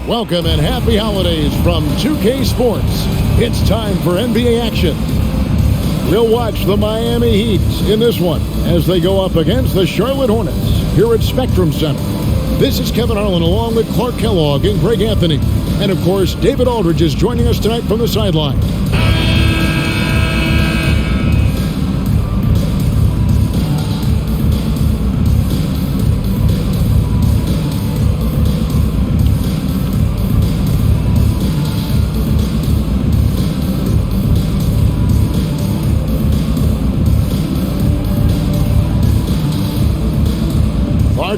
Welcome and happy holidays from 2K Sports. It's time for NBA action. We'll watch the Miami Heat in this one as they go up against the Charlotte Hornets here at Spectrum Center. This is Kevin Harlan along with Clark Kellogg and Greg Anthony. And of course, David Aldridge is joining us tonight from the sideline.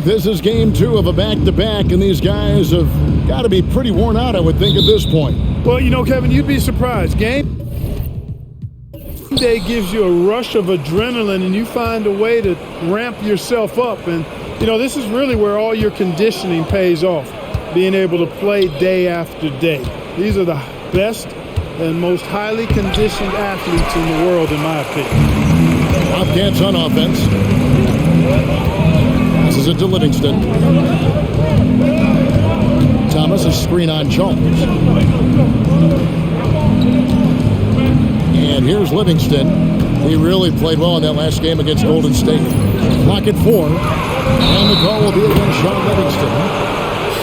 This is game 2 of a back-to-back, and these guys have got to be pretty worn out, I would think, at this point. Well, you know, Kevin, you'd be surprised. Game day gives you a rush of adrenaline, and you find a way to ramp yourself up. And, you know, this is really where all your conditioning pays off, being able to play day after day. These are the best and most highly conditioned athletes in the world, in my opinion. Bobcats on offense. This is it to Livingston. Thomas is screen on Chalmers. And here's Livingston. He really played well in that last game against Golden State. Clock at 4. And the call will be against Sean Livingston.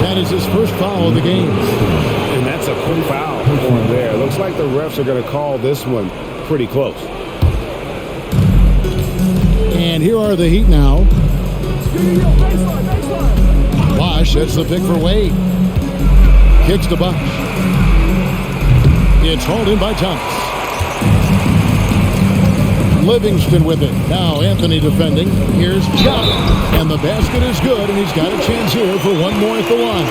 That is his first foul of the game. And that's a quick foul for him there. Looks like the refs are going to call this one pretty close. And here are the Heat now. Bosch, that's the pick for Wade. Kicks to Bosch. It's hauled in by Thomas. Livingston with it. Now Anthony defending. Here's Chuck. And the basket is good, and he's got a chance here for one more at the line.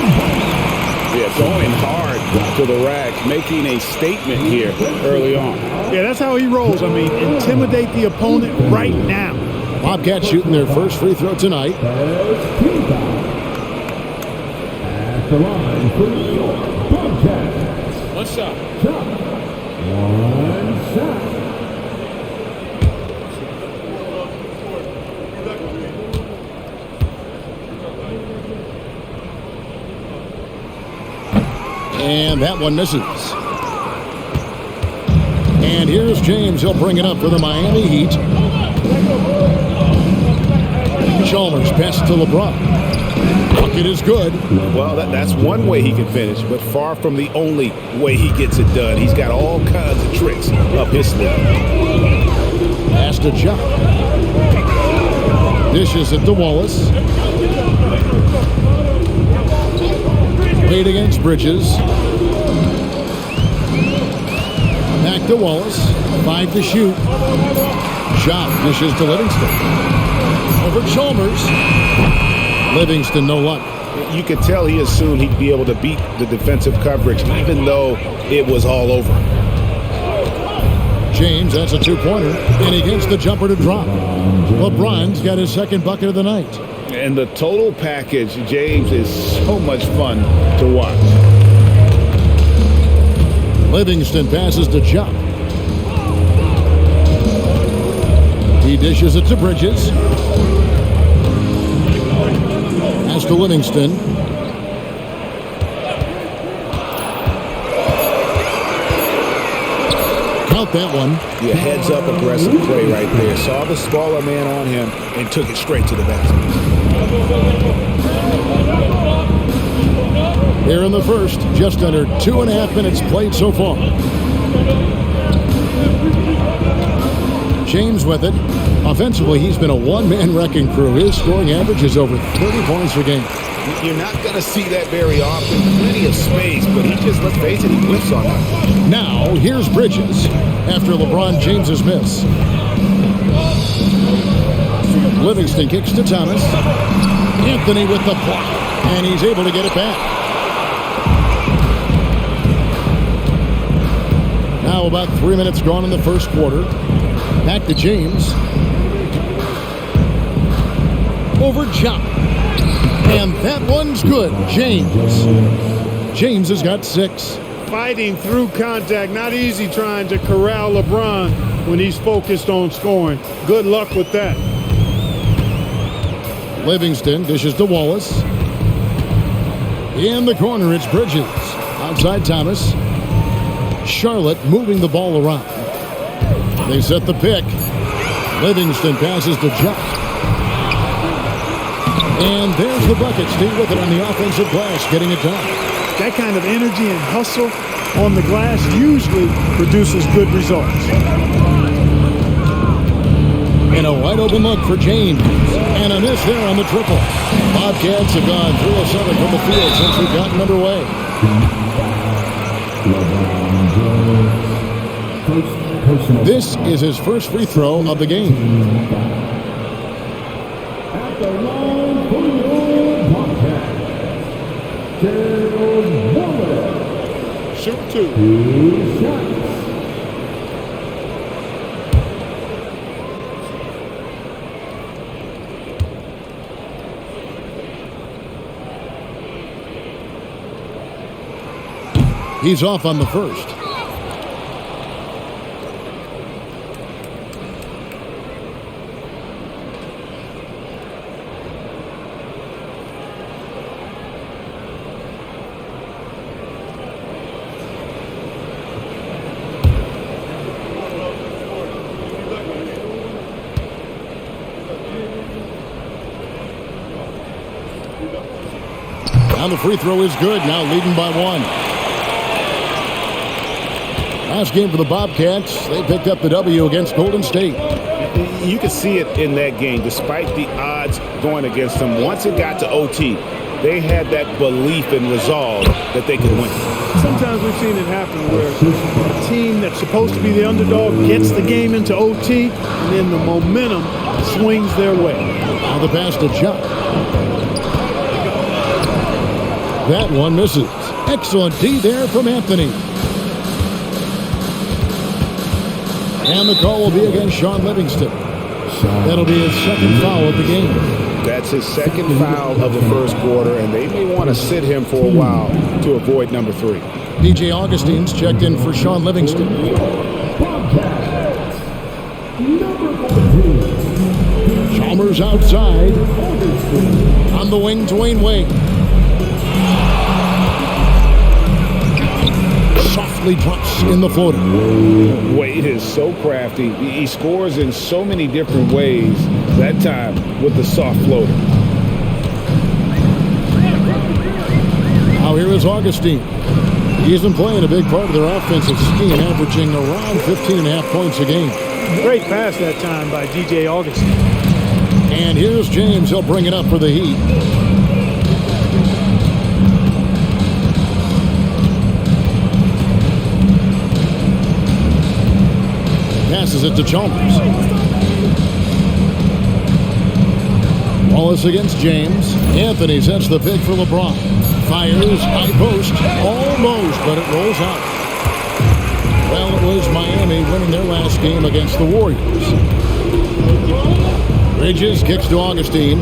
Yeah, going hard to the rack, making a statement here early on. Yeah, that's how he rolls. I mean, intimidate the opponent right now. Bobcats shooting their first free throw tonight. At the line for New York, Bobcats. One shot. One shot. And that one misses. And here's James. He'll bring it up for the Miami Heat. Chalmers pass to LeBron. Bucket is good. Well, that's one way he can finish, but far from the only way he gets it done. He's got all kinds of tricks up his sleeve. Pass to Chuck. Dishes it to Wallace. Wade against Bridges. Back to Wallace. 5 to shoot. Shot dishes to Livingston. Over Chalmers. Livingston, no luck. You could tell he assumed he'd be able to beat the defensive coverage, even though it was all over. James, that's a 2-pointer. And he gets the jumper to drop. LeBron's got his second bucket of the night. And the total package, James, is so much fun to watch. Livingston passes to Chuck. He dishes it to Bridges. Pass to Livingston. Count that one. Yeah, heads up aggressive play right there. Saw the smaller man on him and took it straight to the basket. Here in the first, just under 2.5 minutes played so far. James with it. Offensively, he's been a one-man wrecking crew. His scoring average is over 30 points per game. You're not going to see that very often. Plenty of space, but he just, let's face it, he whiffs on that. Now, here's Bridges after LeBron James's miss. Livingston kicks to Thomas. Anthony with the block, and he's able to get it back. Now about 3 minutes gone in the first quarter. Back to James. Over John. And that one's good. James has got 6. Fighting through contact. Not easy trying to corral LeBron when he's focused on scoring. Good luck with that. Livingston dishes to Wallace. In the corner, it's Bridges. Outside Thomas. Charlotte moving the ball around. They set the pick. Livingston passes to Jupp. And there's the bucket. Steve with it on the offensive glass, getting it done. That kind of energy and hustle on the glass usually produces good results. And a wide open look for James. And a miss there on the triple. Bobcats have gone 3 of 7 from the field since we've gotten underway. This is his first free throw of the game. At the line for your Bobcats, Shoot 2. 2 shots. He's off on the first. Now the free throw is good. Now leading by 1. Last game for the Bobcats. They picked up the W against Golden State. You could see it in that game. Despite the odds going against them, once it got to OT, they had that belief and resolve that they could win. Sometimes we've seen it happen where a team that's supposed to be the underdog gets the game into OT, and then the momentum swings their way. Now the pass to Jupp. That one misses. Excellent D there from Anthony. And the call will be against Sean Livingston. That'll be his second foul of the game. That's his second foul of the first quarter, and they may want to sit him for a while to avoid number 3. DJ Augustine's checked in for Sean Livingston. Chalmers outside. On the wing, Dwayne Wade. Softly drops in the floater. Wade is so crafty. He scores in so many different ways, that time with the soft floater. Now here is Augustine. He's been playing a big part of their offensive scheme, averaging around 15.5 points a game. Great pass that time by DJ Augustine. And here's James. He'll bring it up for the Heat. Passes it to Chalmers. Wallace against James. Anthony sets the pick for LeBron. Fires, high post, almost, but it rolls out. Well, it was Miami winning their last game against the Warriors. Bridges kicks to Augustine.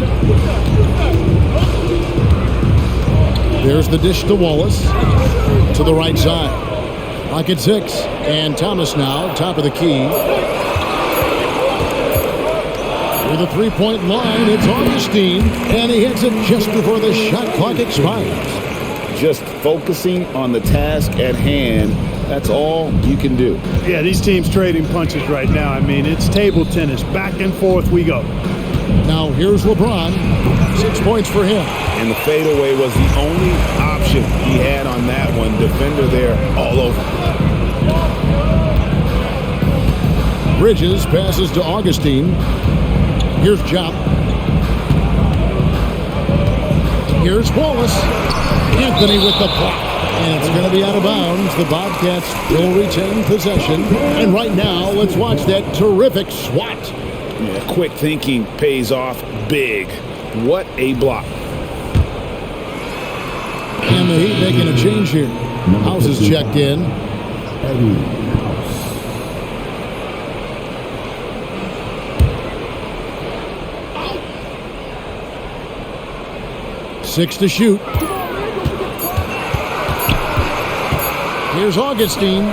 There's the dish to Wallace. To the right side. Lock at 6. And Thomas now, top of the key. To the three-point line, it's Augustine. And he hits it just before the shot clock expires. Just focusing on the task at hand, that's all you can do. Yeah, these teams trading punches right now. I mean, it's table tennis. Back and forth we go. Now here's LeBron. 6 points for him. And the fadeaway was the only option he had on that one. Defender there all over. Bridges passes to Augustine. Here's Jupp. Here's Wallace. Anthony with the block. And it's going to be out of bounds. The Bobcats will retain possession. And right now, let's watch that terrific swat. Yeah, quick thinking pays off big. What a block. And the Heat making a change here. House is checked in. 6 to shoot. Here's Augustine.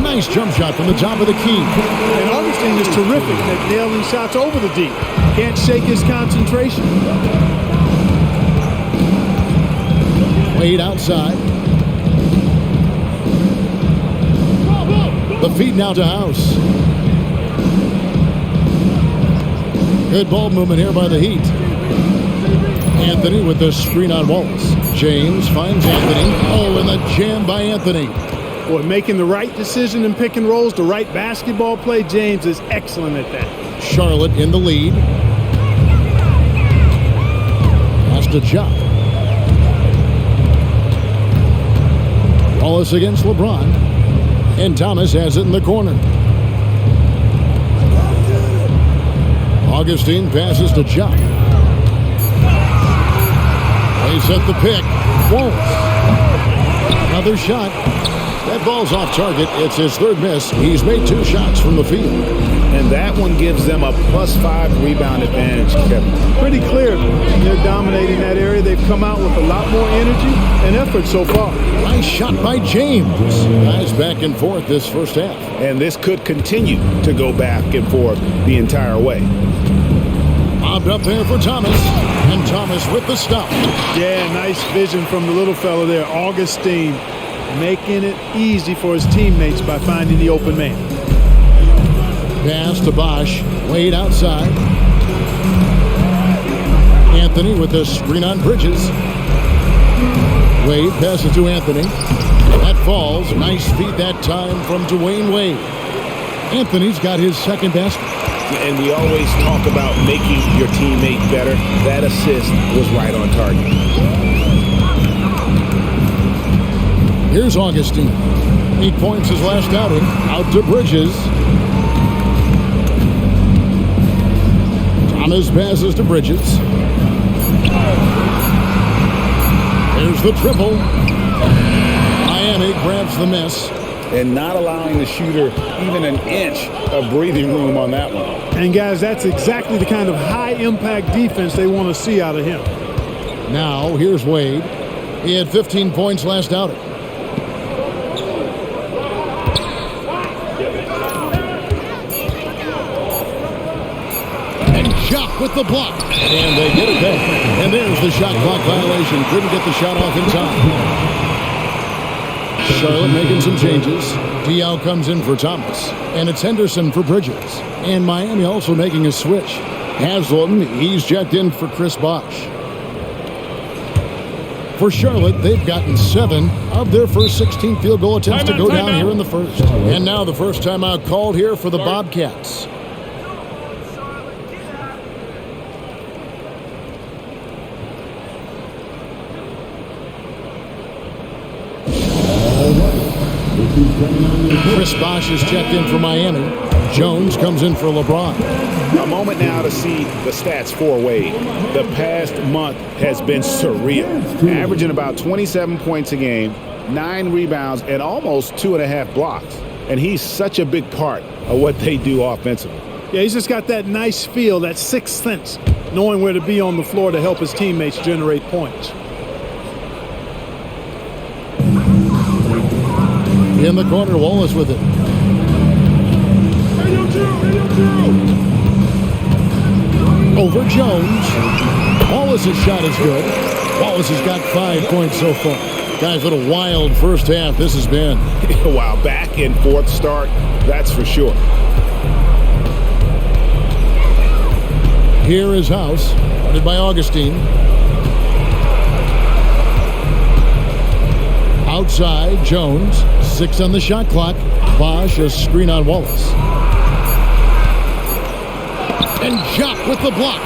Nice jump shot from the top of the key. And Augustine is terrific at nailing shots over the D. Can't shake his concentration. Wade outside. The feed now to House. Good ball movement here by the Heat. Anthony with the screen on Wallace. James finds Anthony. Oh, and the jam by Anthony. Boy, making the right decision in pick and rolls, the right basketball play. James is excellent at that. Charlotte in the lead. Pass to Ja. Wallace against LeBron. And Thomas has it in the corner. Augustine passes to Ja. They set the pick. Won't. Another shot. That ball's off target. It's his third miss. He's made 2 shots from the field. And that one gives them a +5 rebound advantage, Kevin. Pretty clear. They're dominating that area. They've come out with a lot more energy and effort so far. Nice shot by James. Guys back and forth this first half. And this could continue to go back and forth the entire way. Bobbed up there for Thomas. And Thomas with the stop. Yeah, nice vision from the little fella there, Augustine, making it easy for his teammates by finding the open man. Pass to Bosch. Wade outside. Anthony with the screen on Bridges. Wade passes to Anthony. That falls. Nice feed that time from Dwayne Wade. Anthony's got his second basket. And we always talk about making your teammate better. That assist was right on target. Here's Augustine. 8 points his last outing. Out to Bridges. Thomas passes to Bridges. There's the triple. Miami grabs the miss. And not allowing the shooter even an inch of breathing room on that one. And guys, that's exactly the kind of high-impact defense they want to see out of him. Now, here's Wade. He had 15 points last outing. And Jock with the block. And they get it back. And there's the shot clock violation. Couldn't get the shot off in time. Charlotte making some changes. Diaw comes in for Thomas. And it's Henderson for Bridges. And Miami also making a switch. Haslam, he's checked in for Chris Bosh. For Charlotte, they've gotten 7 of their first 16 field goal attempts to go down here in the first. And now the first timeout called here for the Bobcats. Chris Bosh is checked in for Miami. Jones comes in for LeBron. A moment now to see the stats for Wade. The past month has been surreal. Averaging about 27 points a game, 9 rebounds, and almost 2.5 blocks. And he's such a big part of what they do offensively. Yeah, he's just got that nice feel, that sixth sense, knowing where to be on the floor to help his teammates generate points. In the corner, Wallace with it. Over Jones. Wallace's shot is good. Wallace has got 5 points so far. Guys, what a wild first half this has been. Wow, back and forth start, that's for sure. Here is House, guarded by Augustine. Outside, Jones. 6 on the shot clock. Bosh, a screen on Wallace. And Jock with the block.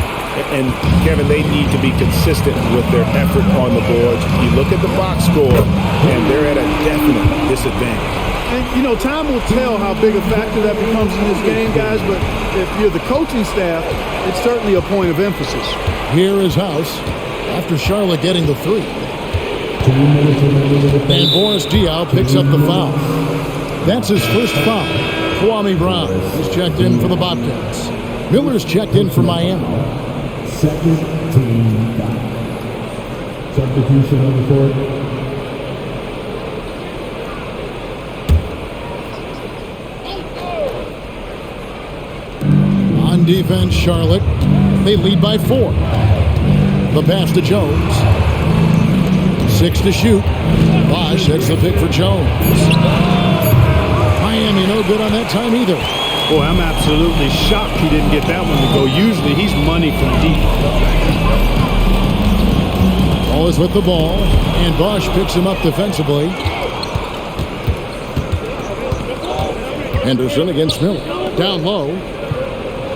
And, Kevin, they need to be consistent with their effort on the boards. You look at the box score, and they're at a definite disadvantage. And, you know, time will tell how big a factor that becomes in this game, guys, but if you're the coaching staff, it's certainly a point of emphasis. Here is House after Charlotte getting the 3. And Boris Diaw picks up the foul. That's his first foul. Kwame Brown is checked in for the Bobcats. Miller's checked in for Miami. Second team foul. Substitution on the court. On defense, Charlotte. They lead by 4. The pass to Jones. 6 to shoot. Bosch hits the pick for Jones. Miami no good on that time either. Boy, I'm absolutely shocked he didn't get that one to go. Usually he's money from deep. Wallace with the ball, and Bosch picks him up defensively. Henderson against Miller. Down low.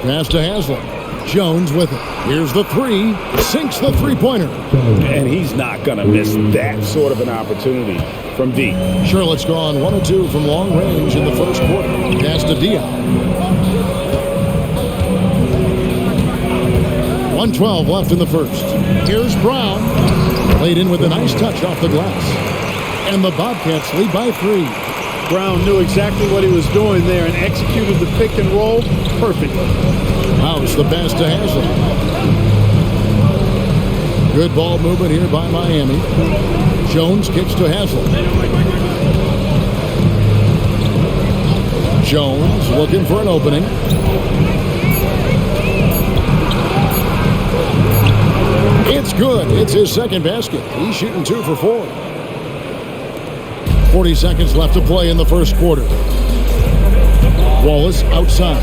Pass to Haslam. Jones with it. Here's the three. Sinks the three-pointer. And he's not going to miss that sort of an opportunity from deep. Charlotte's gone 1 of 2 from long range in the first quarter. Pass to Dion. 1:12 left in the first. Here's Brown. Laid in with a nice touch off the glass. And the Bobcats lead by 3. Brown knew exactly what he was doing there and executed the pick and roll perfectly. House the pass to Haslam. Good ball movement here by Miami. Jones kicks to Haslam. Jones looking for an opening. It's good. It's his second basket. He's shooting 2 for 4. 40 seconds left to play in the first quarter. Wallace outside.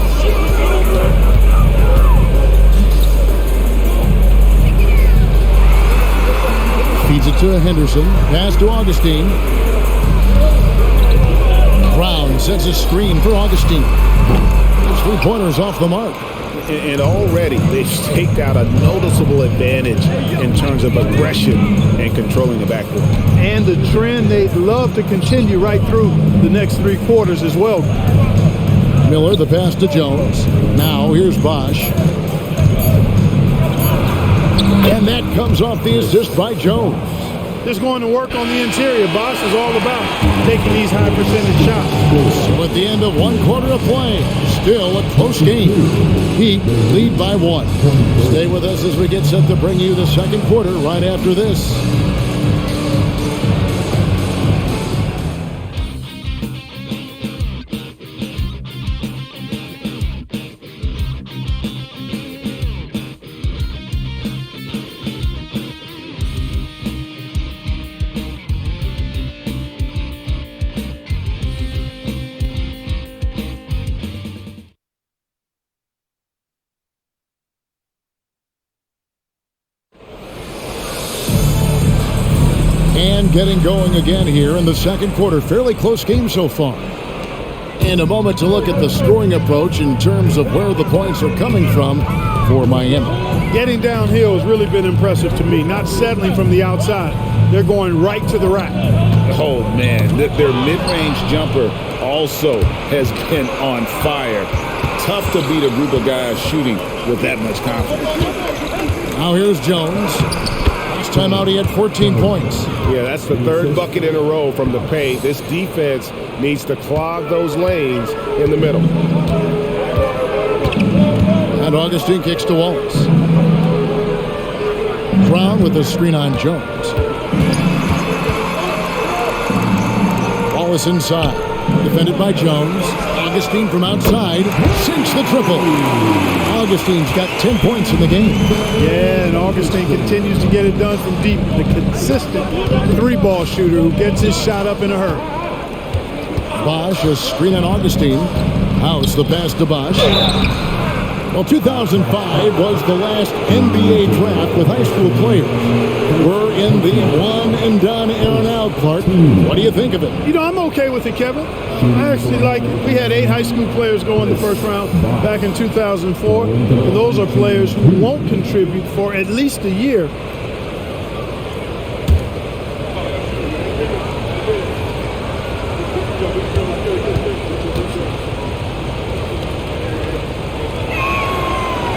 Feeds it to Henderson. Pass to Augustine. Brown sets a screen for Augustine. His three-pointers off the mark. And already they've staked out a noticeable advantage in terms of aggression and controlling the backcourt. And the trend they'd love to continue right through the next 3 quarters as well. Miller, the pass to Jones. Now here's Bosch. And that comes off the assist by Jones. Just going to work on the interior. Bosch is all about taking these high percentage shots. So at the end of 1 quarter of play, still a close game. Heat lead by 1. Stay with us as we get set to bring you the second quarter right after this. And getting going again here in the second quarter. Fairly close game so far. And a moment to look at the scoring approach in terms of where the points are coming from for Miami. Getting downhill has really been impressive to me. Not settling from the outside. They're going right to the rack. Oh, man. Their mid-range jumper also has been on fire. Tough to beat a group of guys shooting with that much confidence. Now here's Jones. Last time out he had 14 points. Yeah, that's the 3rd bucket in a row from the paint. This defense needs to clog those lanes in the middle. And Augustine kicks to Wallace. Brown with the screen on Jones. Wallace inside. Defended by Jones. Augustine from outside sinks the triple. Augustine's got 10 points in the game. Yeah, and Augustine continues to get it done from deep. The consistent 3-ball shooter who gets his shot up in a hurry. Bosch, a screen on Augustine. House the pass to Bosch. Well, 2005 was the last NBA draft with high school players. We're in the one-and-done era now, Clark. What do you think of it? You know, I'm okay with it, Kevin. I actually like it. We had 8 high school players go in the first round back in 2004. And those are players who won't contribute for at least a year.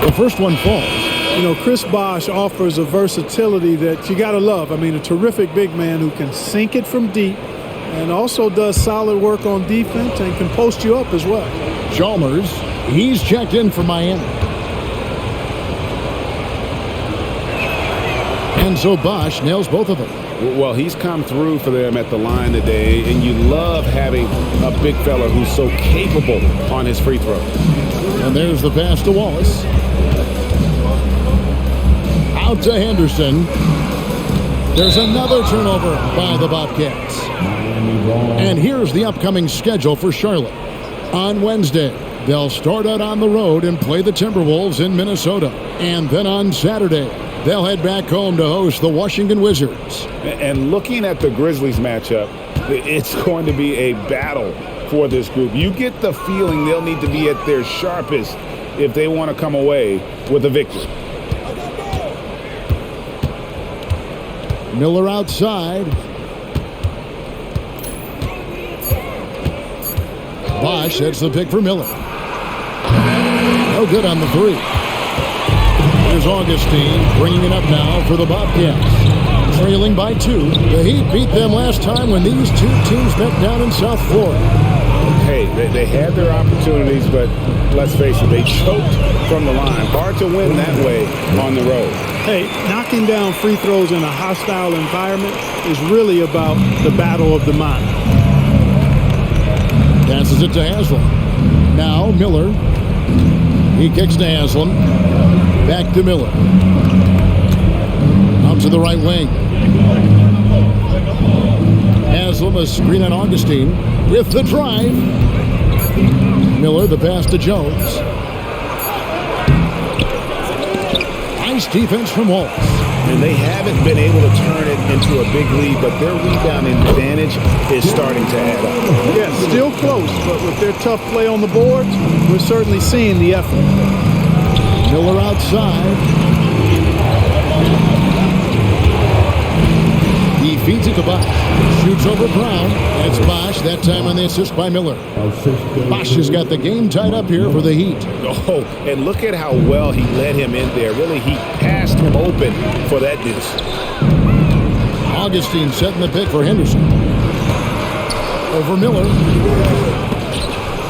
The first one falls. You know, Chris Bosch offers a versatility that you got to love. I mean, a terrific big man who can sink it from deep and also does solid work on defense and can post you up as well. Chalmers, he's checked in for Miami. And so Bosch nails both of them. Well, he's come through for them at the line today, and you love having a big fella who's so capable on his free throw. And there's the pass to Wallace. Out to Henderson. There's another turnover by the Bobcats. And here's the upcoming schedule for Charlotte. On Wednesday, they'll start out on the road and play the Timberwolves in Minnesota. And then on Saturday, they'll head back home to host the Washington Wizards. And looking at the Grizzlies matchup, it's going to be a battle for this group. You get the feeling they'll need to be at their sharpest if they want to come away with a victory. Miller outside. Bosch hits the pick for Miller. No good on the three. Here's Augustine bringing it up now for the Bobcats. Trailing by 2. The Heat beat them last time when these two teams met down in South Florida. Hey, they had their opportunities, but let's face it, they choked from the line. Hard to win that way on the road. Hey, knocking down free throws in a hostile environment is really about the battle of the mind. Passes it to Haslam. Now Miller. He kicks to Haslam. Back to Miller. Out to the right wing. Haslam, a screen on Augustine with the drive. Miller, the pass to Jones. Nice defense from Waltz. And they haven't been able to turn it into a big lead, but their rebounding advantage is starting to add up. Yeah, still close, but with their tough play on the boards, we're certainly seeing the effort. Miller outside. He feeds it to Bosch. Shoots over Brown. That's Bosch. That time on the assist by Miller. Bosch has got the game tied up here for the Heat. Oh, and look at how well he led him in there. Really, he passed him open for that deuce. Augustine setting the pick for Henderson. Over Miller.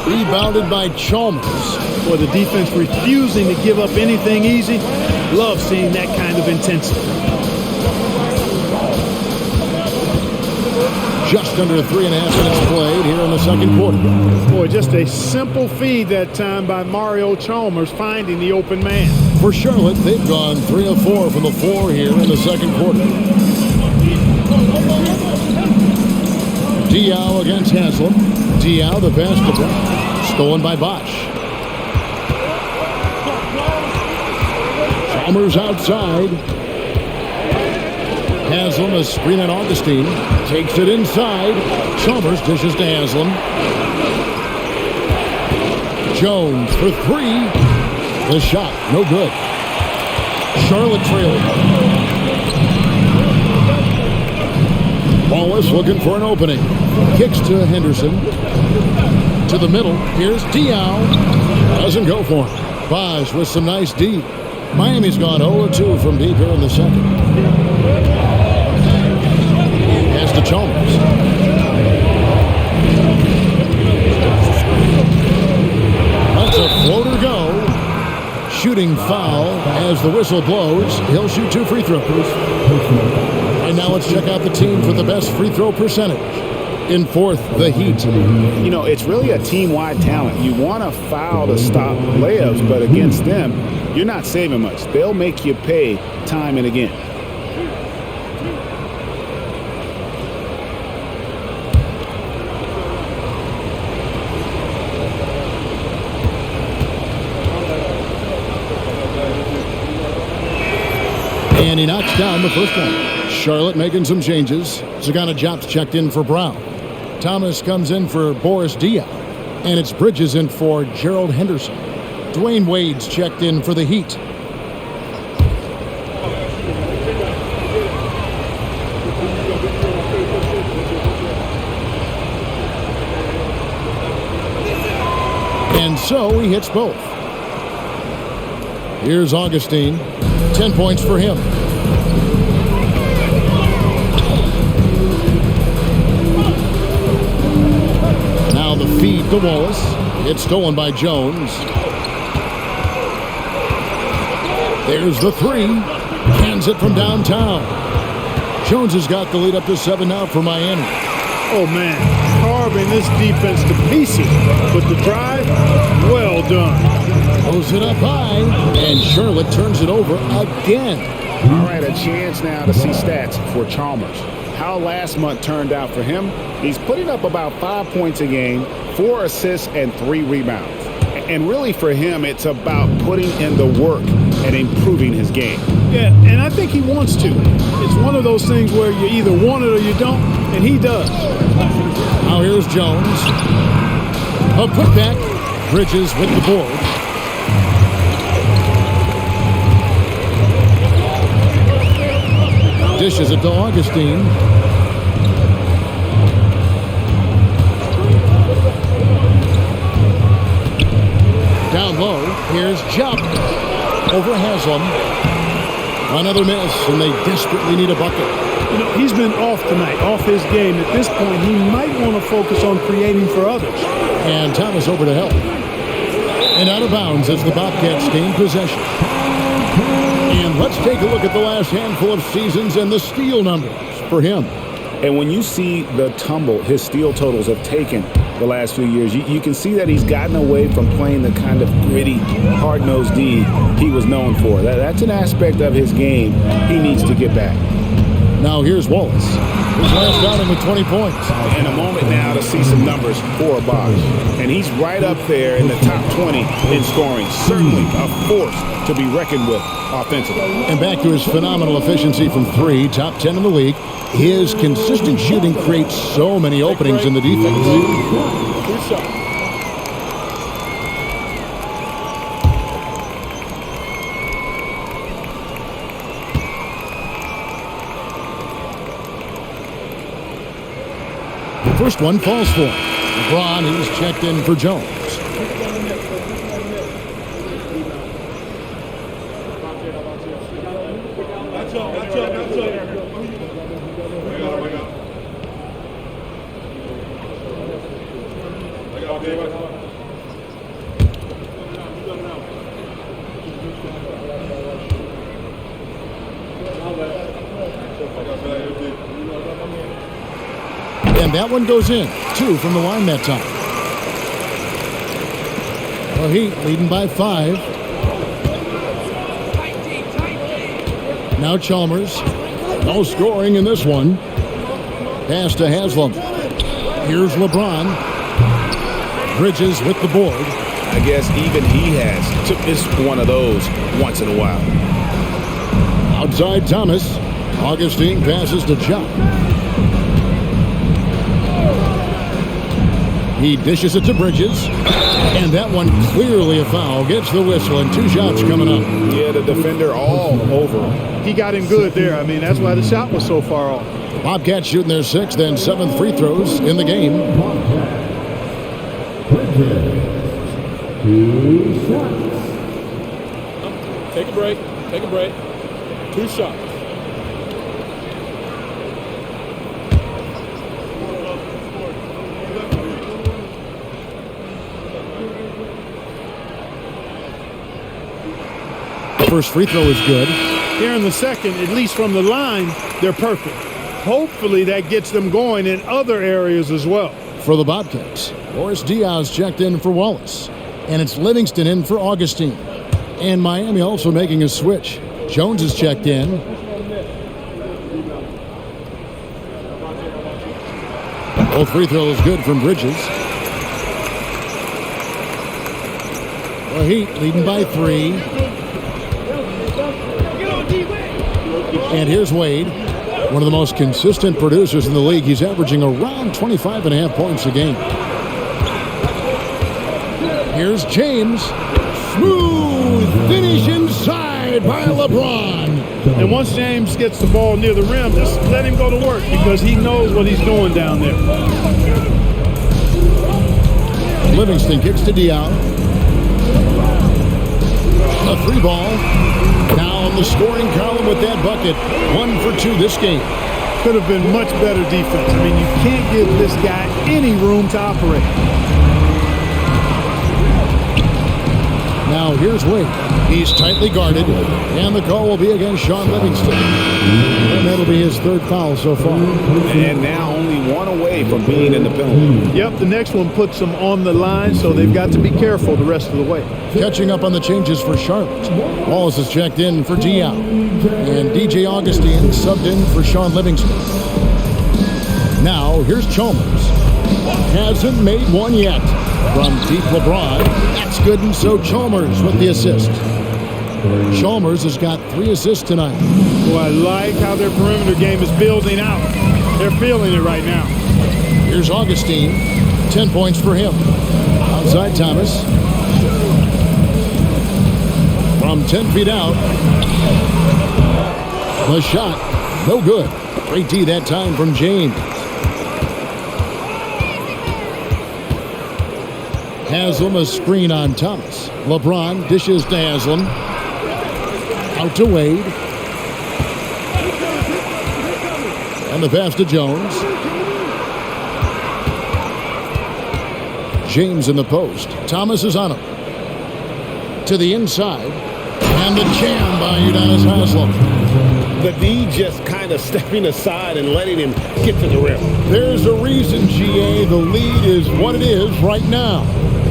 Rebounded by Chalmers. Boy, the defense refusing to give up anything easy. Love seeing that kind of intensity. Just under 3.5 minutes played here in the second quarter. Boy, just a simple feed that time by Mario Chalmers finding the open man. For Charlotte, they've gone 3 of 4 from the floor here in the second quarter. Diaw against Haslam. Diaw, the pass to Brown. Stolen by Bosch. Chalmers outside. Haslam, a screen on Augustine. Takes it inside. Chalmers dishes to Haslam. Jones for 3. The shot, no good. Charlotte trailing. Wallace looking for an opening. Kicks to Henderson. To the middle. Here's Diaw. Doesn't go for him. Bosch with some nice D. Miami's gone 0-2 from deep here in the second. Pass to Chalmers. Lets a floater go. Shooting foul as the whistle blows. He'll shoot 2 free throws. And now let's check out the teams with the best free throw percentage. In fourth, the Heat. You know, it's really a team-wide talent. You want to foul to stop layups, but against them, you're not saving much. They'll make you pay time and again. And he knocks down the first one. Charlotte making some changes. Zagana Jop's checked in for Brown. Thomas comes in for Boris Diaw. And it's Bridges in for Gerald Henderson. Dwayne Wade's checked in for the Heat. And so he hits both. Here's Augustine. 10 points for him. Now the feed to Wallace. It's stolen by Jones. There's the 3. Cans it from downtown. Jones has got the lead up to 7 now for Miami. Oh, man. Carving this defense to pieces. But the drive, well done. Throws it up high. And Charlotte turns it over again. All right, a chance now to see stats for Chalmers. How last month turned out for him, he's putting up about 5 points a game, 4 assists, and 3 rebounds. And really for him, it's about putting in the work and improving his game. Yeah, and I think he wants to. It's one of those things where you either want it or you don't, and he does. Now here's Jones. A putback. Bridges with the board. Dishes it to Augustine. Down low, here's Jupp. Over Haslam. Another miss, and they desperately need a bucket. You know, he's been off tonight, off his game. At this point, he might want to focus on creating for others. And Thomas over to help. And out of bounds as the Bobcats gain possession. And let's take a look at the last handful of seasons and the steal numbers for him. And when you see the tumble his steal totals have taken the last few years, you can see that he's gotten away from playing the kind of gritty, hard-nosed D he was known for. That's an aspect of his game he needs to get back. Now here's Wallace. His last outing with 20 points. In a moment now to see some numbers for Bosch. And he's right up there in the top 20 in scoring. Certainly a force to be reckoned with offensively. And back to his phenomenal efficiency from 3, top 10 in the league. His consistent shooting creates so many openings in the defense. The first one falls for him. LeBron, he's checked in for Jones. And that one goes in. 2 from the line that time. Well, Heat leading by 5. Now Chalmers. No scoring in this one. Pass to Haslam. Here's LeBron. Bridges with the board. I guess even he has to miss one of those once in a while. Outside Thomas. Augustine passes to Jupp. He dishes it to Bridges. And that one clearly a foul. Gets the whistle and 2 shots coming up. Yeah, the defender all over him. He got him good there. I mean, that's why the shot was so far off. Bobcats shooting their 6th and 7th free throws in the game. 2 shots. Take a break. Take a break. 2 shots. First free throw is good. Here in the second, at least from the line, they're perfect. Hopefully that gets them going in other areas as well. For the Bobcats, Boris Diaz checked in for Wallace. And it's Livingston in for Augustine. And Miami also making a switch. Jones is checked in. Both free throws good from Bridges. The Heat leading by 3. And here's Wade, one of the most consistent producers in the league. He's averaging around 25.5 points a game. Here's James. Smooth finish inside by LeBron. And once James gets the ball near the rim, just let him go to work because he knows what he's doing down there. Livingston kicks to Dion. A 3 ball. Now on the scoring column with that bucket. 1 for 2 this game. Could have been much better defense. I mean, you can't give this guy any room to operate. Now here's Wade. He's tightly guarded, and the call will be against Sean Livingston. And that'll be his third foul so far. And now only one away from being in the penalty. Yep, the next one puts them on the line, so they've got to be careful the rest of the way. Catching up on the changes for Charlotte. Wallace is checked in for Diao. And DJ Augustine subbed in for Sean Livingston. Now, here's Chalmers. Hasn't made one yet. From deep LeBron. That's good, and so Chalmers with the assist. Chalmers has got 3 assists tonight. Well, I like how their perimeter game is building out. They're feeling it right now. Here's Augustine. 10 points for him. Outside Thomas. From 10 feet out. The shot. No good. Great D that time from James. Haslam a screen on Thomas. LeBron dishes to Haslam. Out to Wade. And the pass to Jones. James in the post. Thomas is on him. To the inside. And the jam by Udonis Haslam. The D just kind of stepping aside and letting him get to the rim. There's a reason, GA. The lead is what it is right now.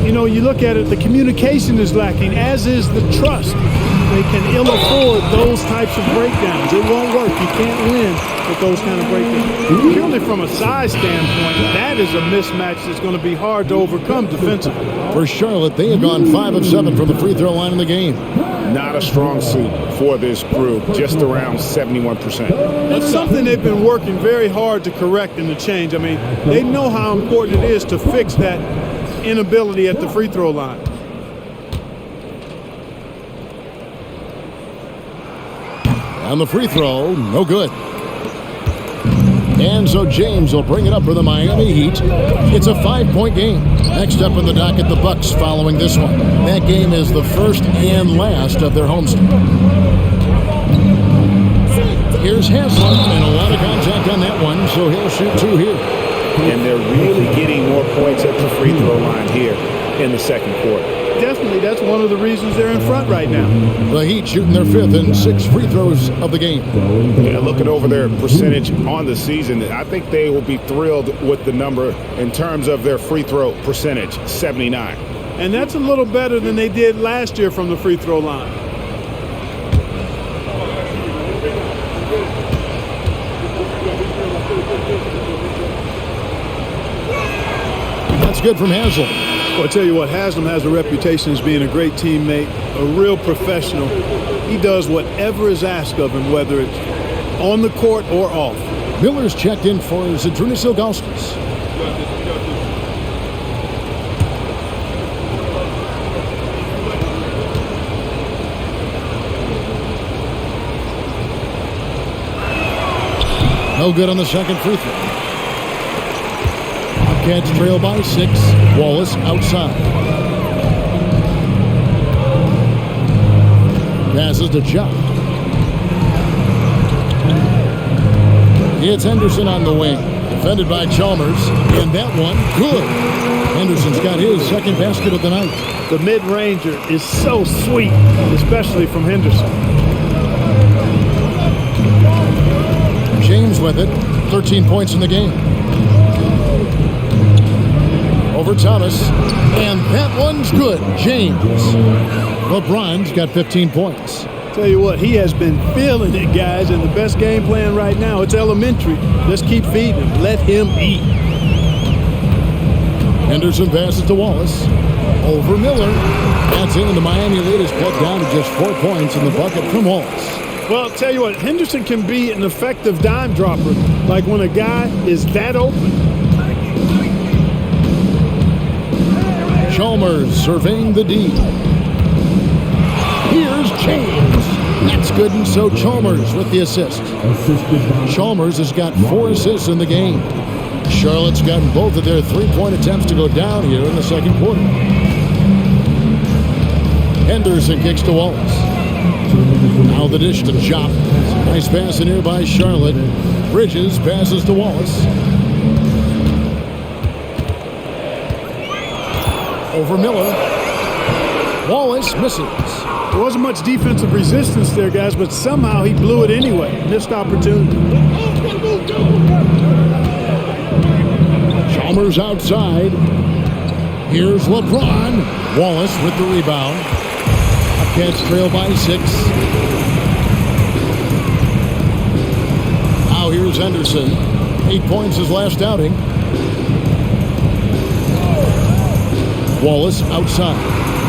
You know, you look at it, the communication is lacking, as is the trust. They can ill afford those types of breakdowns. It won't work. You can't win with those kind of breakdowns. Purely from a size standpoint, that is a mismatch that's going to be hard to overcome defensively. For Charlotte, they have gone 5 of 7 from the free throw line in the game. Not a strong suit for this group, just around 71%. That's something they've been working very hard to correct and to change. I mean, they know how important it is to fix that inability at the free throw line. On the free throw, no good. And so James will bring it up for the Miami Heat. It's a 5-point game. Next up in the docket, the Bucks following this one. That game is the first and last of their homestand. Here's Haslam, and a lot of contact on that one, so he'll shoot 2 here. And they're really getting more points at the free throw line here in the second quarter. Definitely, that's one of the reasons they're in front right now. The Heat shooting their 5th and 6th free throws of the game. Yeah, looking over their percentage on the season, I think they will be thrilled with the number in terms of their free throw percentage, 79. And that's a little better than they did last year from the free throw line. That's good from Haslam. Well, I tell you what, Haslam has a reputation as being a great teammate, a real professional. He does whatever is asked of him, whether it's on the court or off. Miller's checked in for Zydrunas Ilgauskas. No good on the second free throw. Bobcats trail by 6. Wallace outside. Passes to Chuck. It's Henderson on the wing. Defended by Chalmers. And that one, good. Henderson's got his second basket of the night. The mid-ranger is so sweet, especially from Henderson. James with it. 13 points in the game. Over Thomas. And that one's good. James. LeBron's got 15 points. Tell you what, he has been feeling it, guys, and the best game plan right now, it's elementary. Just keep feeding him. Let him eat. Henderson passes to Wallace. Over Miller. That's in, and the Miami lead is cut down to just 4 points in the bucket from Wallace. Well, I'll tell you what, Henderson can be an effective dime dropper, like when a guy is that open. Chalmers surveying the D. Here's James. That's good, and so Chalmers with the assist. Chalmers has got 4 assists in the game. Charlotte's gotten both of their 3-point attempts to go down here in the second quarter. Henderson kicks to Wallace. Now the dish to Chop. Nice pass in here by Charlotte. Bridges passes to Wallace. Over Miller. Wallace misses. There wasn't much defensive resistance there, guys, but somehow he blew it anyway. Missed opportunity. Chalmers outside. Here's LeBron. Wallace with the rebound. Bobcats trail by 6. Now here's Henderson. 8 points his last outing. Wallace outside.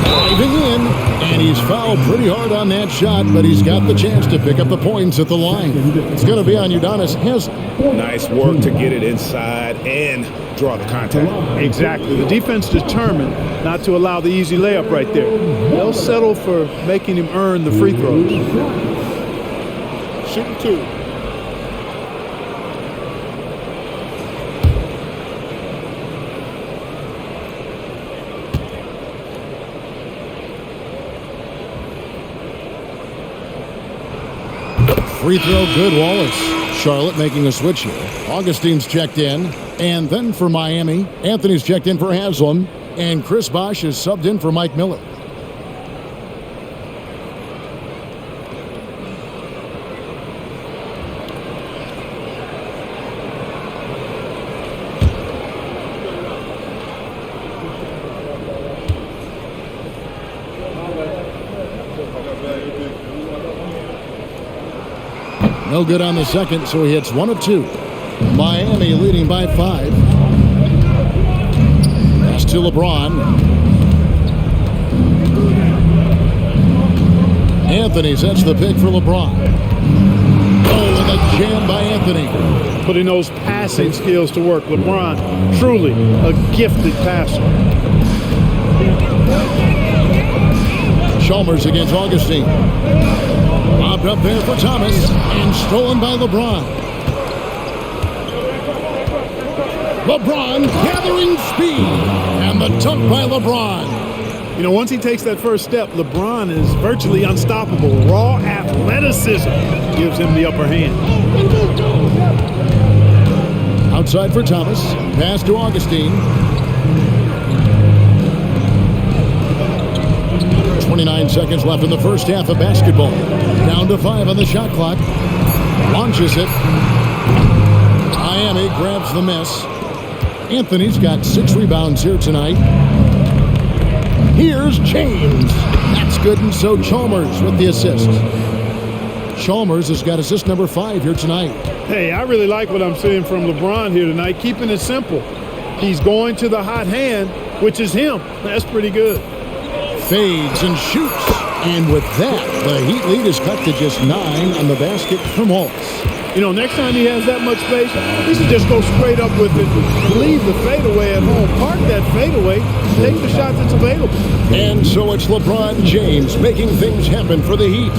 Diving in, and he's fouled pretty hard on that shot, but he's got the chance to pick up the points at the line. It's going to be on Udonis Haslem. Nice work to get it inside and draw the contact. Exactly. The defense determined not to allow the easy layup right there. They'll settle for making him earn the free throws. Shooting 2. Free throw good, Wallace. Charlotte making a switch here. Augustine's checked in. And then for Miami, Anthony's checked in for Haslem. And Chris Bosh is subbed in for Mike Miller. No good on the second, so he hits 1 of 2. Miami leading by 5. Pass to LeBron. Anthony sets the pick for LeBron. Oh, and a jam by Anthony. Putting those passing skills to work. LeBron, truly a gifted passer. Chalmers against Augustine. Bobbed up there for Thomas and stolen by LeBron. LeBron gathering speed and the dunk by LeBron. You know, once he takes that first step, LeBron is virtually unstoppable. Raw athleticism gives him the upper hand. Outside for Thomas. Pass to Augustine. 29 seconds left in the first half of basketball. Down to 5 on the shot clock. Launches it. Miami grabs the miss. Anthony's got 6 rebounds here tonight. Here's James. That's good, and so Chalmers with the assist. Chalmers has got assist number 5 here tonight. Hey, I really like what I'm seeing from LeBron here tonight, keeping it simple. He's going to the hot hand, which is him. That's pretty good. Fades and shoots. And with that, the Heat lead is cut to just 9 on the basket from Wallace. You know, next time he has that much space, he should just go straight up with it. Leave the fadeaway at home. Park that fadeaway. Take the shot that's available. And so it's LeBron James making things happen for the Heat.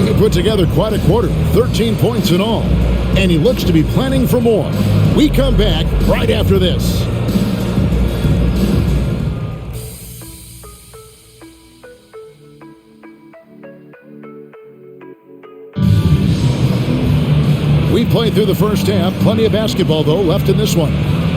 He put together quite a quarter, 13 points in all. And he looks to be planning for more. We come back right after this. We played through the first half. Plenty of basketball, though, left in this one.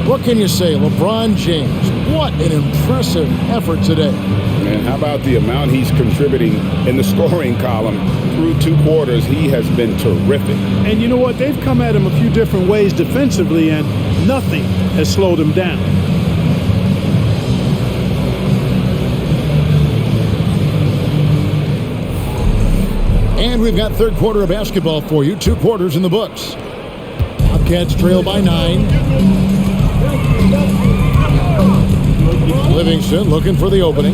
What can you say? LeBron James, what an impressive effort today. And how about the amount he's contributing in the scoring column? Through 2 quarters, he has been terrific. And you know what? They've come at him a few different ways defensively, and nothing has slowed him down. And we've got third quarter of basketball for you. 2 quarters in the books. Bobcats trail by 9. Livingston looking for the opening.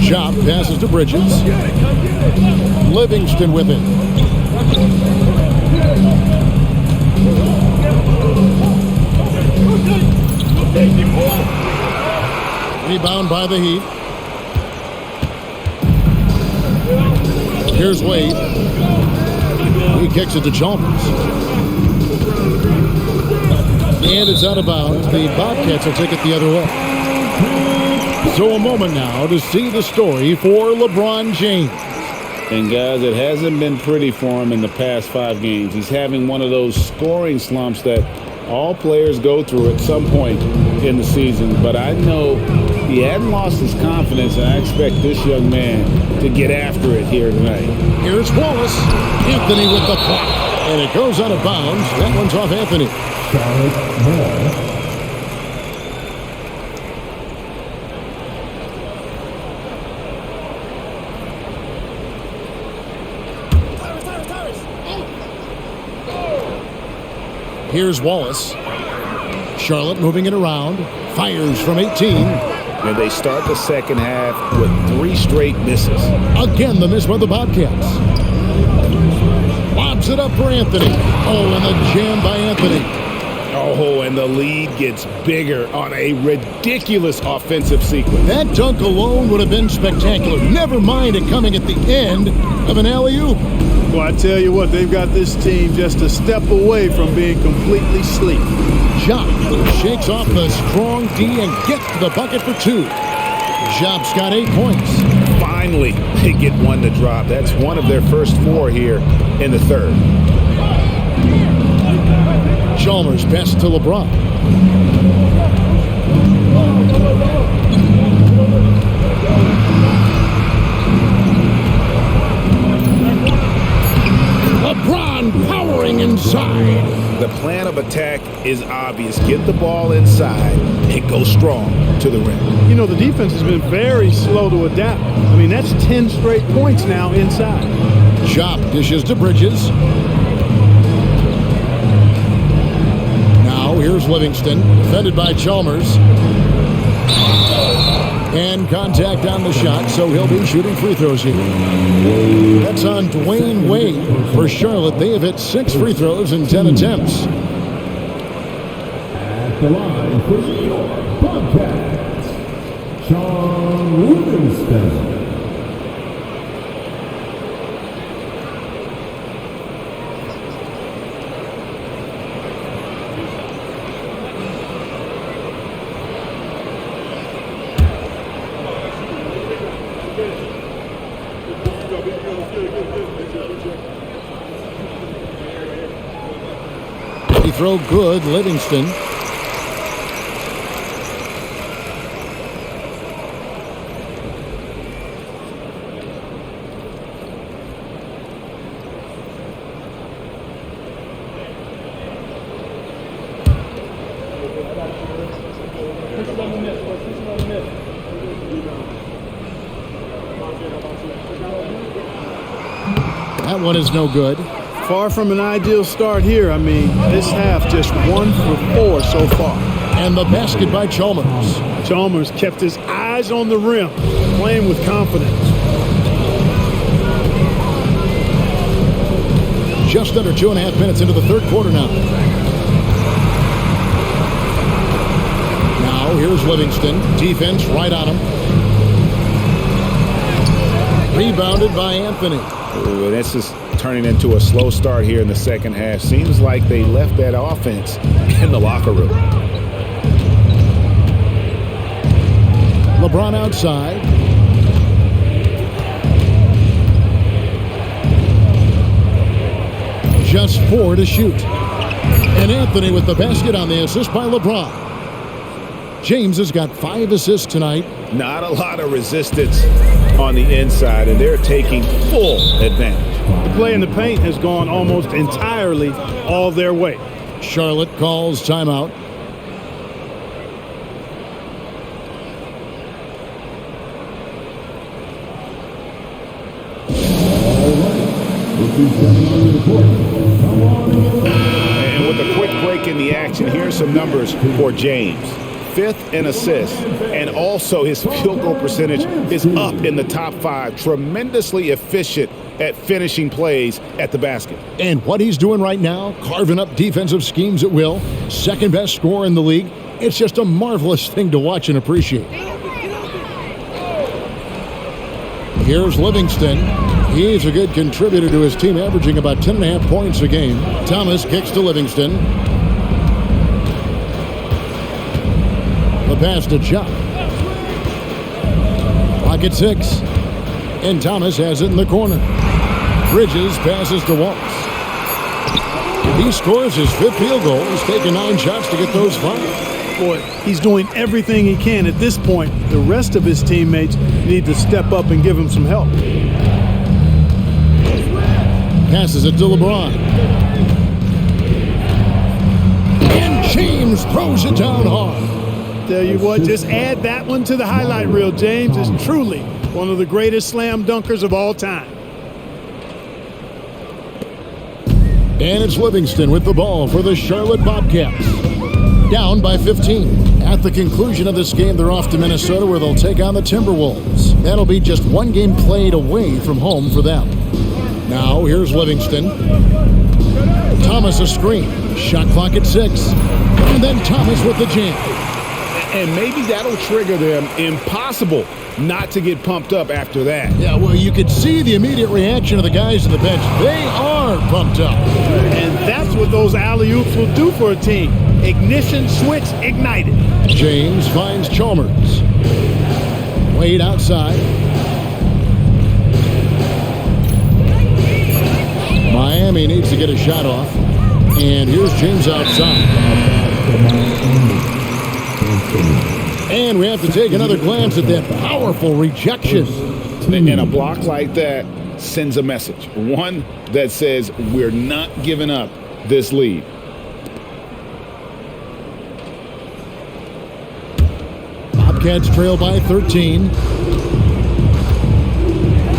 Chop passes to Bridges. Livingston with it. Rebound by the Heat. Here's Wade. He kicks it to Chalmers. And it's out of bounds. The Bobcats will take it the other way. So a moment now to see the story for LeBron James. And guys, it hasn't been pretty for him in the past 5 games. He's having one of those scoring slumps that all players go through at some point in the season. But I know he He hadn't lost his confidence, and I expect this young man to get after it here tonight. Here's Wallace. Anthony with the block. And it goes out of bounds. That one's off Anthony. Charlotte Ball. Here's Wallace. Charlotte moving it around. Fires from 18. And they start the second half with 3 straight misses. Again, the miss by the Bobcats. Lobs it up for Anthony. Oh, and the jam by Anthony. Oh, and the lead gets bigger on a ridiculous offensive sequence. That dunk alone would have been spectacular. Never mind it coming at the end of an alley-oop. Well, I tell you what, they've got this team just a step away from being completely asleep. Jop shakes off the strong D and gets to the bucket for 2. Jop's got 8 points. Finally, they get one to drop. That's one of their first 4 here in the third. Chalmers best to LeBron. LeBron powering inside. The plan of attack is obvious. Get the ball inside and go strong to the rim. You know, the defense has been very slow to adapt. I mean, that's 10 straight points now inside. Jop dishes to Bridges. Now here's Livingston, defended by Chalmers. And contact on the shot, so he'll be shooting free throws here. That's on Dwayne Wade for Charlotte. They have hit 6 free throws in 10 attempts. At the line for New York Bobcats, Sean Livingston. He throw good, Livingston. That one is no good. Far from an ideal start here. I mean, this half just 1 for 4 so far. And the basket by Chalmers. Chalmers kept his eyes on the rim, playing with confidence. Just under 2.5 minutes into the third quarter now. Now here's Livingston. Defense right on him. Rebounded by Anthony. Ooh, this is turning into a slow start here in the second half. Seems like they left that offense in the locker room. LeBron outside. Just 4 to shoot. And Anthony with the basket on the assist by LeBron. James has got 5 assists tonight. Not a lot of resistance on the inside, and they're taking full advantage. The play in the paint has gone almost entirely all their way. Charlotte calls timeout. And with a quick break in the action, here's some numbers for James. 5th in assists, and also his field goal percentage is up in the top 5. Tremendously efficient at finishing plays at the basket. And what he's doing right now, carving up defensive schemes at will, second best scorer in the league. It's just a marvelous thing to watch and appreciate. Here's Livingston. He's a good contributor to his team, averaging about 10.5 points a game. Thomas kicks to Livingston. The pass to Chuck. Pocket 6. And Thomas has it in the corner. Bridges passes to Wallace. He scores his 5th field goal. He's taken 9 shots to get those 5. Boy, he's doing everything he can. At this point, the rest of his teammates need to step up and give him some help. Passes it to LeBron. And James throws it down hard. Tell you what, just add that one to the highlight reel. James is truly one of the greatest slam dunkers of all time. And it's Livingston with the ball for the Charlotte Bobcats. Down by 15. At the conclusion of this game, they're off to Minnesota where they'll take on the Timberwolves. That'll be just one game played away from home for them. Now, here's Livingston. Thomas a screen. Shot clock at 6. And then Thomas with the jam. And maybe that'll trigger them. Impossible not to get pumped up after that. Yeah, well, you could see the immediate reaction of the guys on the bench. They are pumped up. And that's what those alley-oops will do for a team. Ignition switch ignited. James finds Chalmers. Wade outside. Miami needs to get a shot off. And here's James outside. And we have to take another glance at that powerful rejection. And a block like that sends a message. One that says we're not giving up this lead. Bobcats trail by 13.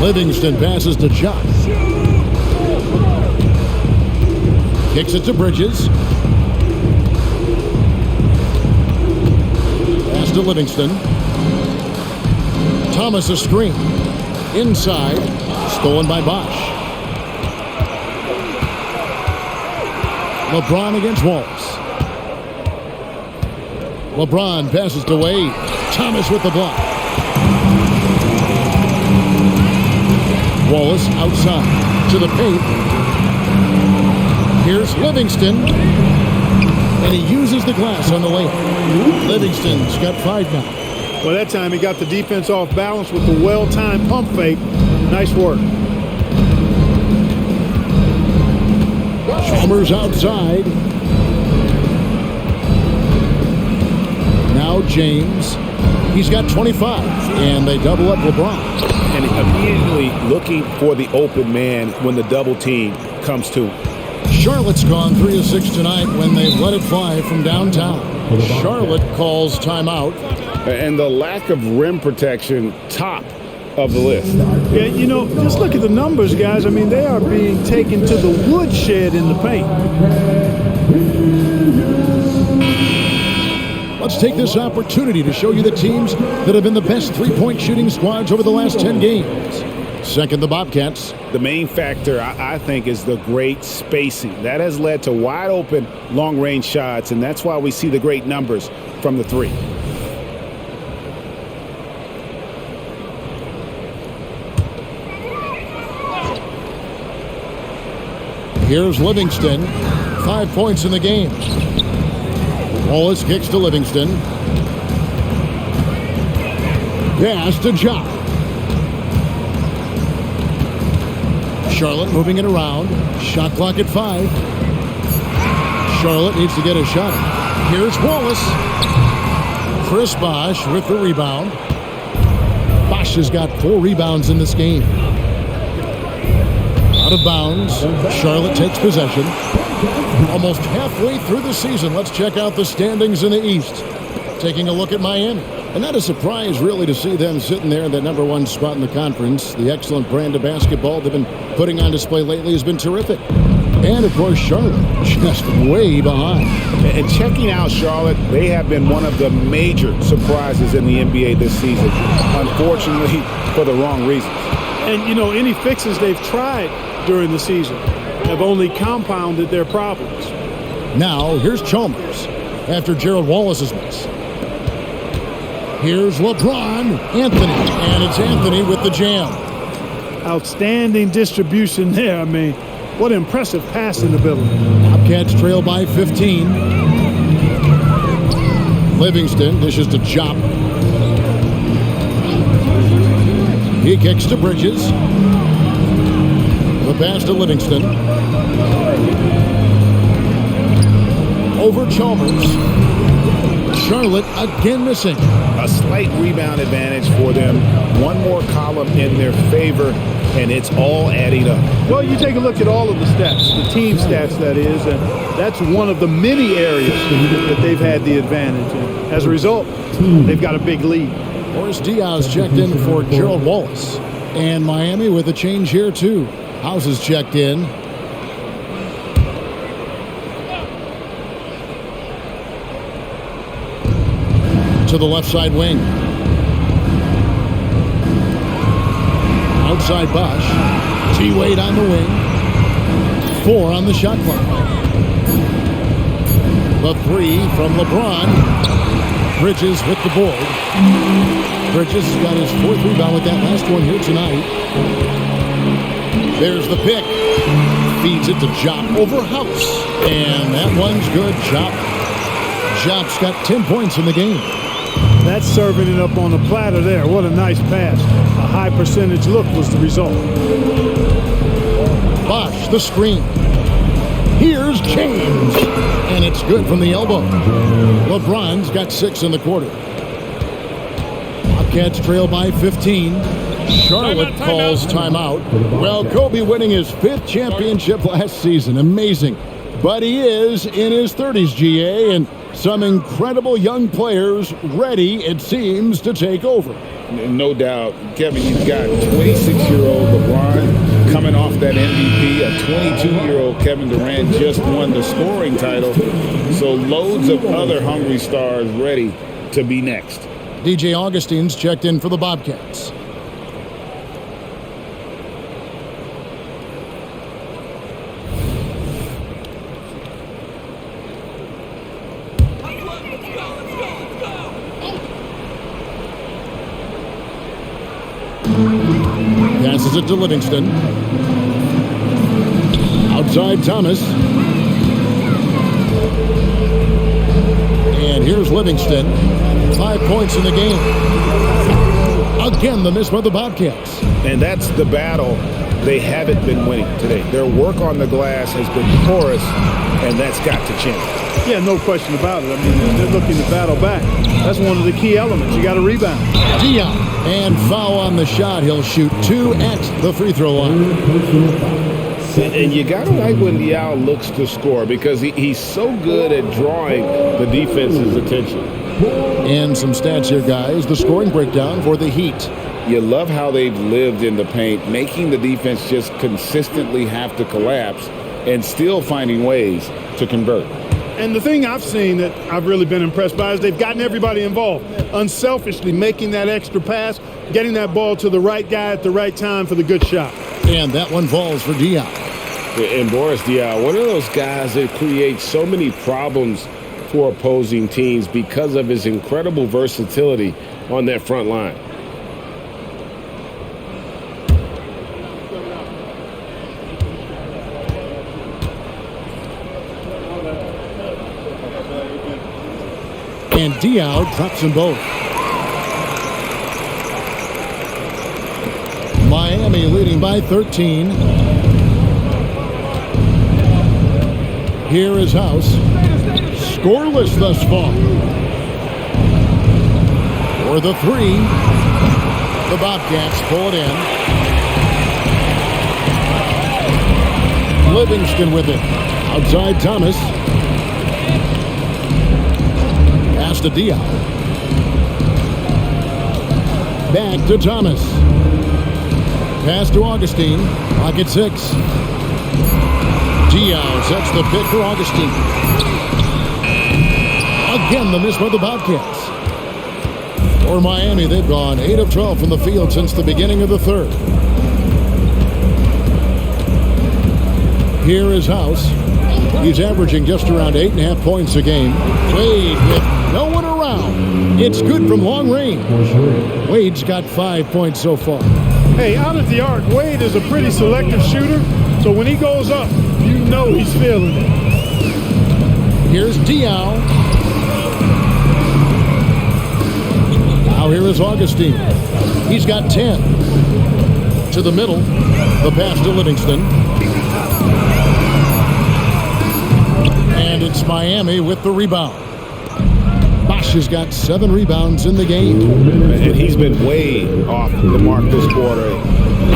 Livingston passes to Jock. Kicks it to Bridges. Pass to Livingston. Thomas a screen. Inside. Stolen by Bosch. LeBron against Wallace. LeBron passes to Wade. Thomas with the block. Wallace outside to the paint. Here's Livingston. And he uses the glass on the layup. Livingston's got 5 now. Well, that time he got the defense off balance with the well-timed pump fake. Nice work. Chalmers outside. Now James. He's got 25. And they double up LeBron. And immediately looking for the open man when the double team comes to him. Charlotte's gone 3 of 6 tonight when they've let it fly from downtown. Charlotte calls timeout. And the lack of rim protection, top of the list. Yeah, you know, just look at the numbers, guys. I mean, they are being taken to the woodshed in the paint. Let's take this opportunity to show you the teams that have been the best three-point shooting squads over the last 10 games. Second, the Bobcats. The main factor, I think, is the great spacing. That has led to wide-open, long-range shots, and that's why we see the great numbers from the three. Here's Livingston. 5 points in the game. Wallace kicks to Livingston. Pass to Jock. Charlotte moving it around. Shot clock at 5. Charlotte needs to get a shot. Here's Wallace. Chris Bosch with the rebound. Bosch has got 4 rebounds in this game. Out of bounds. Charlotte takes possession. Almost halfway through the season, let's check out the standings in the East. Taking a look at Miami. And not a surprise, really, to see them sitting there in that #1 spot in the conference. The excellent brand of basketball they've been putting on display lately has been terrific. And, of course, Charlotte just way behind. And checking out Charlotte, they have been one of the major surprises in the NBA this season, unfortunately, for the wrong reasons. And, you know, any fixes they've tried during the season have only compounded their problems. Now, here's Chalmers after Gerald Wallace's miss. Here's LeBron, Anthony, and it's Anthony with the jam. Outstanding distribution there. I mean, what impressive passing ability. Bobcats trail by 15. Livingston dishes to Chop. He kicks to Bridges. The pass to Livingston. Over Chalmers. Charlotte again missing. A slight rebound advantage for them. One more column in their favor, and it's all adding up. Well, you take a look at all of the stats, the team stats, that is, and that's one of the many areas that they've had the advantage. And as a result, they've got a big lead. Boris Diaz checked in for Gerald Wallace. And Miami with a change here, too. Houses checked in. To the left side wing. Outside Bosch. T-Wade on the wing. 4 on the shot clock. The 3 from LeBron. Bridges with the board. Bridges has got his 4th rebound with that last one here tonight. There's the pick. Feeds it to Jop over House. And that one's good. Jop's got 10 points in the game. That's serving it up on a platter there. What a nice pass. A high percentage look was the result. Bosch, the screen. Here's James. And it's good from the elbow. LeBron's got 6 in the quarter. Bobcats trail by 15. Charlotte calls timeout. Well, Kobe winning his 5th championship last season. Amazing. But he is in his 30s, GA, and some incredible young players ready, it seems, to take over. No doubt. Kevin, you've got 26-year-old LeBron coming off that MVP. A 22-year-old Kevin Durant just won the scoring title. So loads of other hungry stars ready to be next. DJ Augustine's checked in for the Bobcats. Passes it to Livingston. Outside Thomas. And here's Livingston. 5 points in the game. Again, the miss by the Bobcats. And that's the battle they haven't been winning today. Their work on the glass has been porous, and that's got to change. Yeah, no question about it. I mean, they're looking to battle back. That's one of the key elements. You got to rebound. Dion, and foul on the shot. He'll shoot 2 at the free throw line. And you got to like when Diaw looks to score because he's so good at drawing the defense's attention. And some stats here, guys. The scoring breakdown for the Heat. You love how they've lived in the paint, making the defense just consistently have to collapse and still finding ways to convert. And the thing I've seen that I've really been impressed by is they've gotten everybody involved, unselfishly making that extra pass, getting that ball to the right guy at the right time for the good shot. And that one falls for Diaw. And Boris Diaw, one of those guys that creates so many problems for opposing teams because of his incredible versatility on that front line. And Diaw drops them both. Miami leading by 13. Here is House. Scoreless thus far. For the 3. The Bobcats pull it in. Livingston with it. Outside Thomas. Pass to Diaw. Back to Thomas. Pass to Augustine. Clock at 6. Diaw sets the pick for Augustine. Again, the miss by the Bobcats. For Miami, they've gone 8 of 12 from the field since the beginning of the 3rd. Here is House. He's averaging just around 8.5 points a game. Wade with no one around. It's good from long range. Wade's got 5 points so far. Hey, out at the arc, Wade is a pretty selective shooter, so when he goes up, you know he's feeling it. Here's Diaw. Now here is Augustine. He's got 10. To the middle. The pass to Livingston. And it's Miami with the rebound. Bosch Bosh has got 7 rebounds in the game. And he's been way off the mark this quarter.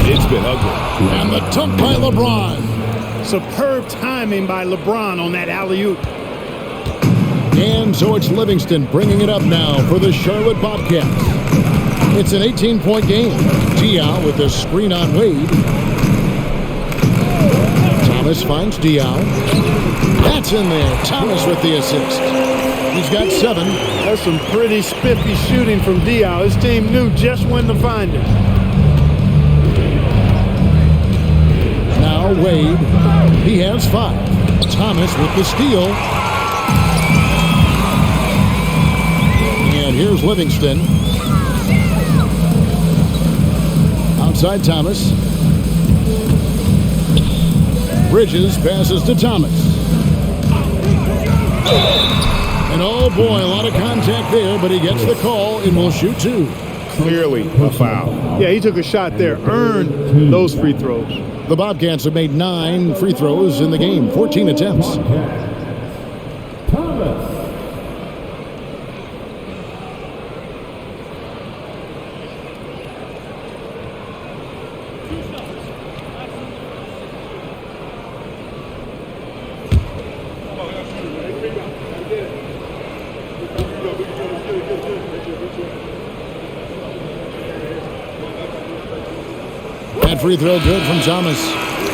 It's been ugly. And the dunk by LeBron. Superb timing by LeBron on that alley-oop. And so it's Livingston bringing it up now for the Charlotte Bobcats. It's an 18-point game. Diaw with the screen on Wade. Thomas finds Diaw. That's in there. Thomas with the assist. He's got 7. That's some pretty spiffy shooting from Diaw. His team knew just when to find it. Now Wade. He has 5. Thomas with the steal. And here's Livingston. Outside Thomas. Bridges passes to Thomas. And oh boy, a lot of contact there, but he gets the call and will shoot 2. Clearly a foul. Yeah, he took a shot there, earned those free throws. The Bobcats have made 9 free throws in the game, 14 attempts. That free throw good from Thomas.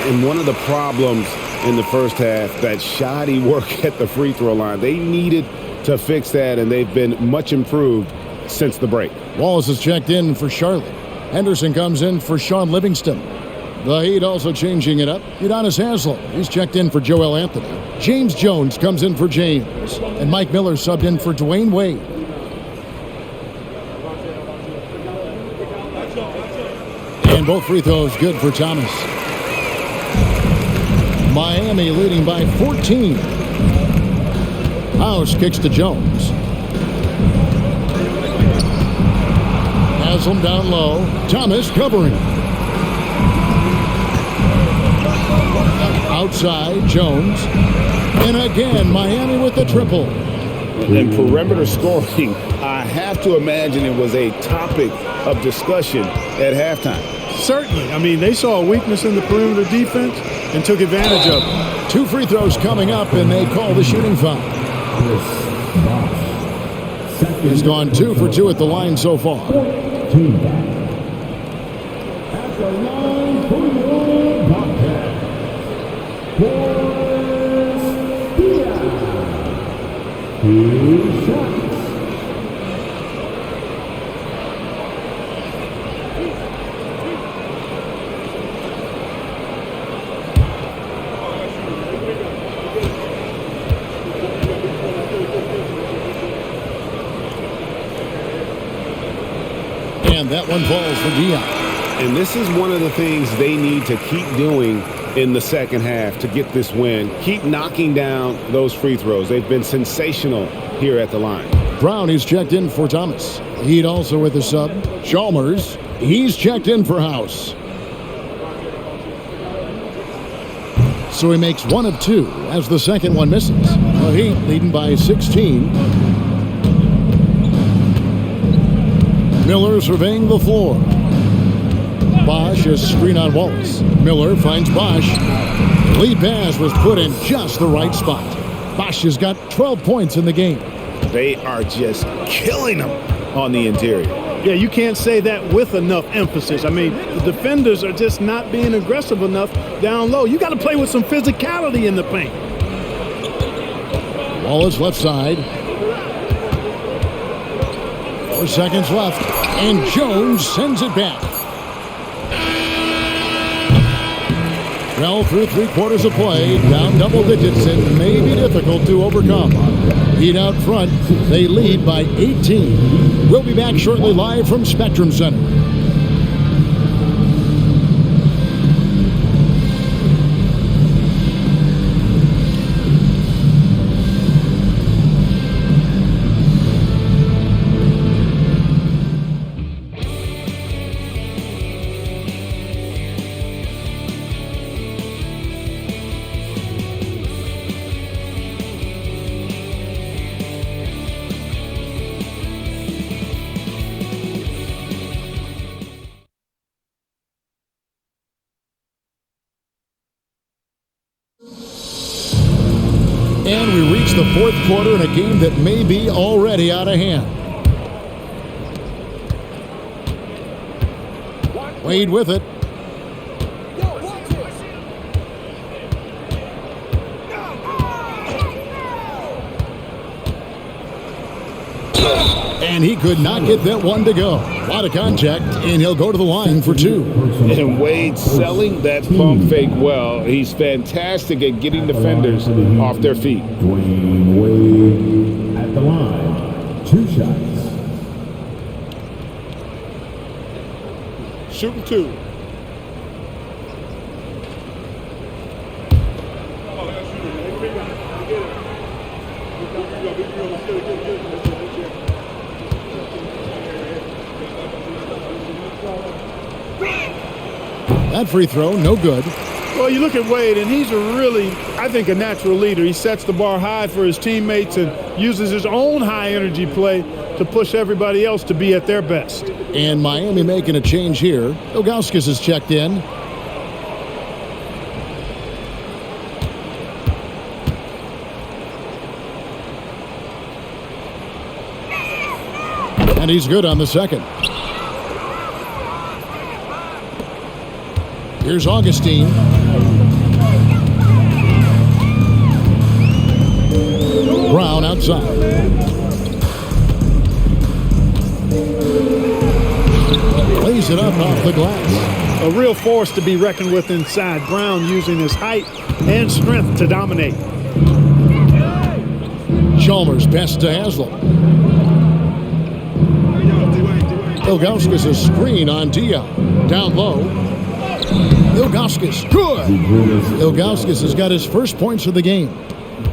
And one of the problems in the first half, that shoddy work at the free throw line. They needed to fix that, and they've been much improved since the break. Wallace is checked in for Charlotte. Henderson comes in for Sean Livingston. The Heat also changing it up. Udonis Haslem, he's checked in for Joel Anthony. James Jones comes in for James. And Mike Miller subbed in for Dwayne Wade. And both free throws good for Thomas. Miami leading by 14. House kicks to Jones. Haslem down low. Thomas covering. Outside, Jones. And again, Miami with the triple. And perimeter scoring, I have to imagine it was a topic of discussion at halftime. Certainly. I mean, they saw a weakness in the perimeter defense and took advantage of it. 2 free throws coming up, and they call the shooting foul. He's gone 2 for 2 at the line so far. At the line for your Bobcats, Diaw. 2 shots. And that one falls for Diaw. And this is one of the things they need to keep doing in the second half to get this win. Keep knocking down those free throws. They've been sensational here at the line. Brown, he's checked in for Thomas. Heat also with the sub. Chalmers, he's checked in for House. So he makes 1 of 2 as the second one misses. The Heat leading by 16. Miller surveying the floor. Bosh is screen on Wallace. Miller finds Bosh. Lead pass was put in just the right spot. Bosh has got 12 points in the game. They are just killing them on the interior. Yeah, you can't say that with enough emphasis. I mean, the defenders are just not being aggressive enough down low. You got to play with some physicality in the paint. Wallace left side. 4 seconds left. And Jones sends it back. Well, through 3 quarters of play, down double digits, and may be difficult to overcome. Heat out front, they lead by 18. We'll be back shortly live from Spectrum Center. And we reach the fourth quarter in a game that may be already out of hand. Wade with it. And he could not get that one to go. A lot of contact, and he'll go to the line for two. And Wade selling that pump fake well. He's fantastic at getting defenders off their feet. Dwayne Wade at the line. 2 shots. Shooting 2. That free throw, no good. Well, you look at Wade, and he's I think, a natural leader. He sets the bar high for his teammates and uses his own high-energy play to push everybody else to be at their best. And Miami making a change here. Ilgauskas has checked in. And he's good on the second. Here's Augustine. Brown outside. Lays it up off the glass. A real force to be reckoned with inside. Brown using his height and strength to dominate. Chalmers best to Haslam. Ilgauskas a screen on Diop. Down low. Ilgauskas, good! Ilgauskas has got his first points of the game.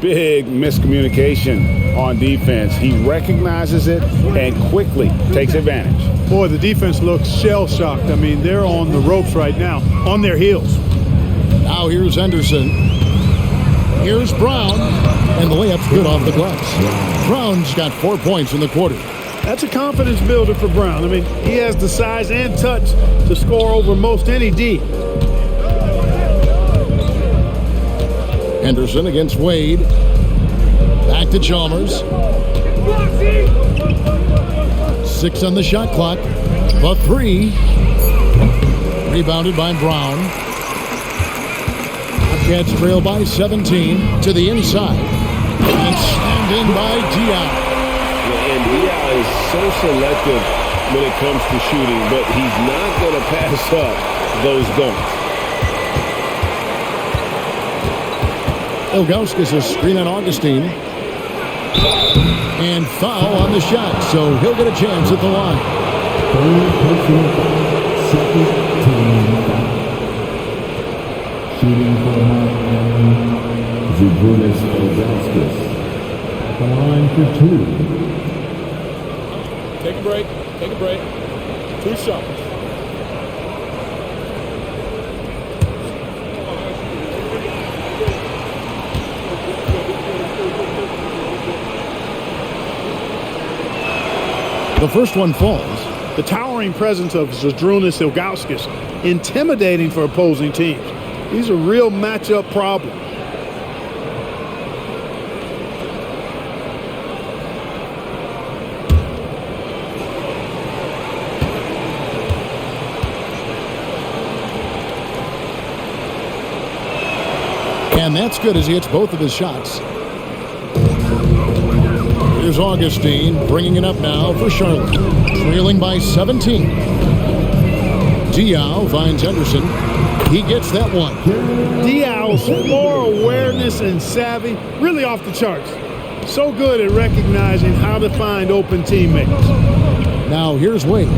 Big miscommunication on defense. He recognizes it and quickly takes advantage. Boy, the defense looks shell-shocked. I mean, they're on the ropes right now, on their heels. Now here's Henderson. Here's Brown. And the layup's good off the glass. Brown's got 4 points in the quarter. That's a confidence builder for Brown. I mean, he has the size and touch to score over most any D. Henderson against Wade. Back to Chalmers. 6 on the shot clock. The 3. Rebounded by Brown. Bobcats trail by 17 to the inside. And slammed in by Diop. And Diop is so selective when it comes to shooting, but he's not going to pass up those dunks. Ilgauskas a screen on Augustine. And foul on the shot, so he'll get a chance at the line. Second team foul. Shooting for Miami. Zydrunas Ilgauskas at the line for 2. Take a break. Take a break. 2 shots. The first one falls. The towering presence of Zydrunas Ilgauskas, intimidating for opposing teams. He's a real matchup problem. And that's good as he hits both of his shots. Here's Augustine bringing it up now for Charlotte. Trailing by 17. Diop finds Henderson. He gets that one. Diop's floor awareness and savvy, really off the charts. So good at recognizing how to find open teammates. Now here's Wade.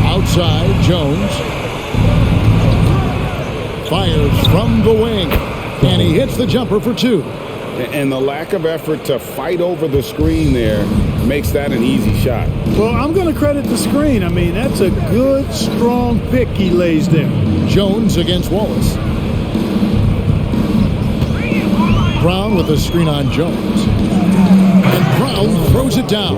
Outside, Jones. Fires from the wing. And he hits the jumper for 2. And the lack of effort to fight over the screen there makes that an easy shot. Well, I'm going to credit the screen. I mean, that's a good, strong pick he lays there. Jones against Wallace. Brown with a screen on Jones. And Brown throws it down.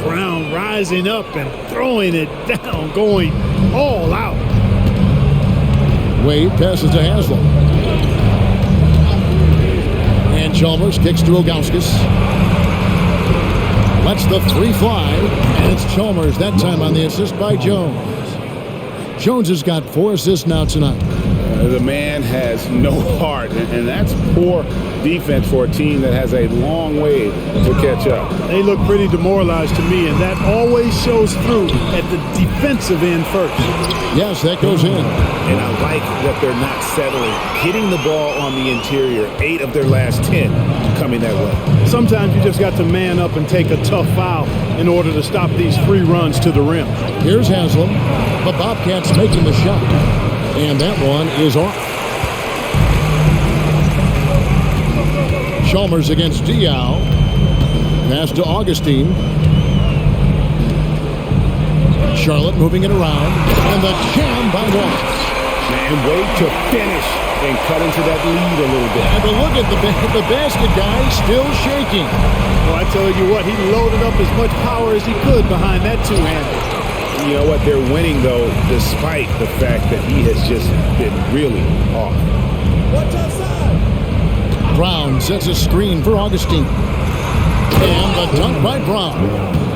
Brown rising up and throwing it down, going all out. Wade passes to Haslam. And Chalmers kicks to Ilgauskas. Lets the three fly. And it's Chalmers that time on the assist by Jones. Jones has got 4 assists now tonight. The man has no heart, and that's poor defense for a team that has a long way to catch up. They look pretty demoralized to me, and that always shows through at the defensive end first. Yes, that goes in. And I like that they're not settling. Hitting the ball on the interior, 8 of their last 10 coming that way. Sometimes you just got to man up and take a tough foul in order to stop these free runs to the rim. Here's Haslam. The Bobcats making the shot. And that one is off. Chalmers against Diao. Pass to Augustine. Charlotte moving it around. And the jam by Wallace. Man, wait to finish and cut into that lead a little bit. And look at the basket guy still shaking. Well, I tell you what, he loaded up as much power as he could behind that two-hander. You know what? They're winning, though, despite the fact that he has just been really off. Brown sets a screen for Augustine. And the dunk by Brown.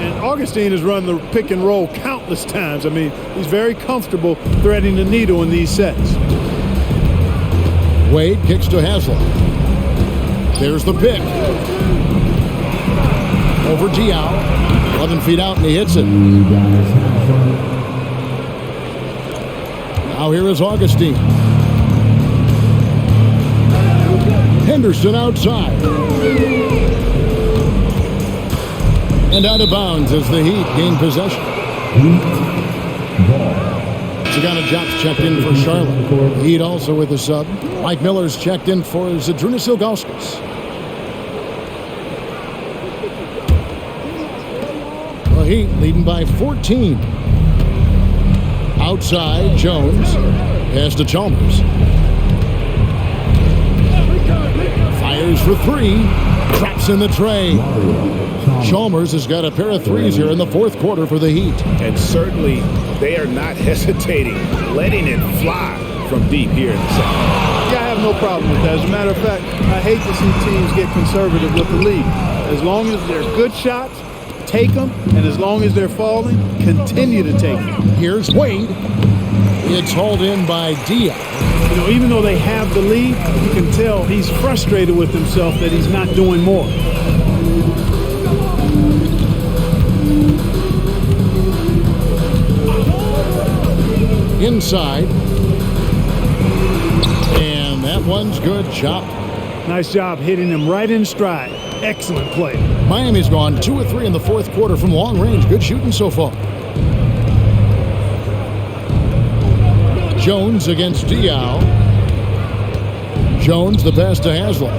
And Augustine has run the pick and roll countless times. I mean, he's very comfortable threading the needle in these sets. Wade kicks to Haslam. There's the pick. Over Diao. 11 feet out, and he hits it. Now here is Augustine. Henderson outside. And out of bounds as the Heat gain possession. Sagana Jocks checked in for Charlotte. Heat also with a sub. Mike Miller's checked in for Zydrunas Ilgauskas. The Heat leading by 14. Outside, Jones. Pass to Chalmers. Fires for 3. Drops in the tray. Chalmers has got a pair of threes here in the fourth quarter for the Heat. And certainly they are not hesitating, letting it fly from deep here in the second. Yeah, I have no problem with that. As a matter of fact, I hate to see teams get conservative with the lead. As long as they're good shots, take them, and as long as they're falling, continue to take them. Here's Wade. It's hauled in by Diaz. You know, even though they have the lead, you can tell he's frustrated with himself that he's not doing more. Inside. And that one's good. Chop. Nice job hitting him right in stride. Excellent play. Miami's gone 2 of 3 in the fourth quarter from long range. Good shooting so far. Jones against Diao. Jones the pass to Haslam.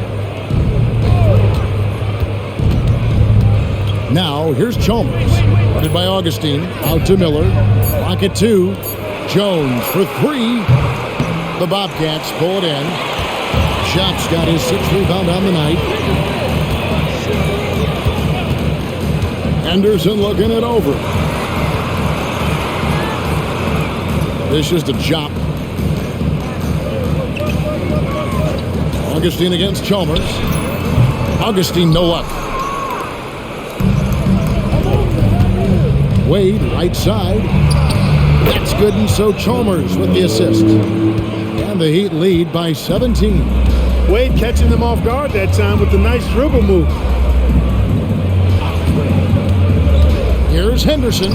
Now here's Chalmers. Running by Augustine. Out to Miller. Pocket 2. Jones for 3. The Bobcats pull it in. Shop's got his 6th rebound on the night. Henderson looking it over. This is the chop. Augustine against Chalmers. Augustine, no luck. Wade, right side. That's good, and so Chalmers with the assist. And the Heat lead by 17. Wade catching them off guard that time with the nice dribble move. Here's Henderson.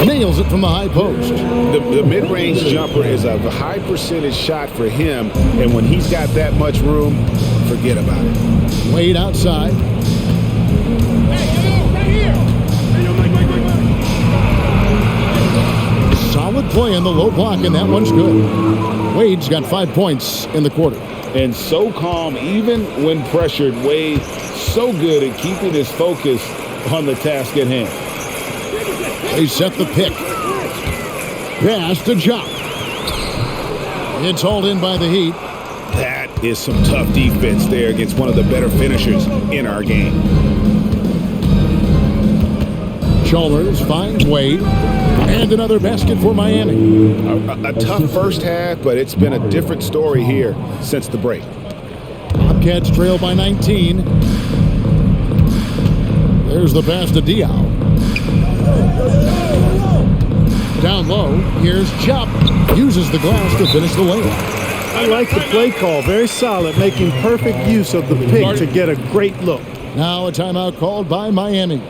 Nails it from the high post. The mid-range jumper is a high percentage shot for him, and when he's got that much room, forget about it. Wade outside. Solid play in the low block, and that one's good. Wade's got 5 points in the quarter. And so calm, even when pressured. Wade so good at keeping his focus on the task at hand. They set the pick. Pass to Jock. It's hauled in by the Heat. That is some tough defense there against one of the better finishers in our game. Chalmers finds Wade. And another basket for Miami. A tough first half, but it's been a different story here since the break. Bobcats trail by 19. There's the pass to Diaw. Down low, here's Chop. Uses the glass to finish the layup. I like the play call. Very solid, making perfect use of the pick to get a great look. Now a timeout called by Miami.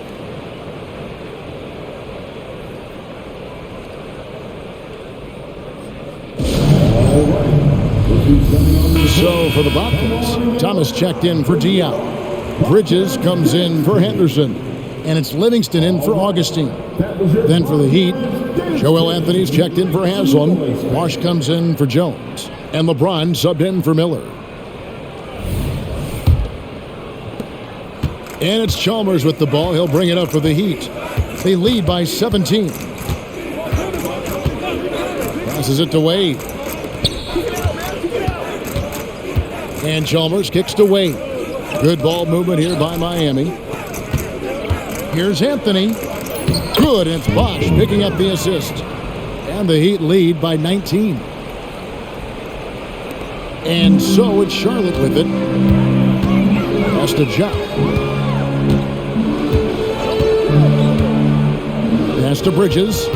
So for the Bobcats, Thomas checked in for Diaw. Bridges comes in for Henderson. And it's Livingston in for Augustine. Then for the Heat, Joel Anthony's checked in for Haslam. Marsh comes in for Jones. And LeBron subbed in for Miller. And it's Chalmers with the ball. He'll bring it up for the Heat. They lead by 17. Passes it to Wade. And Chalmers kicks to Wade. Good ball movement here by Miami. Here's Anthony. Good, and it's Bosch picking up the assist. And the Heat lead by 19. And so it's Charlotte with it. Pass to Jack. Pass to Bridges.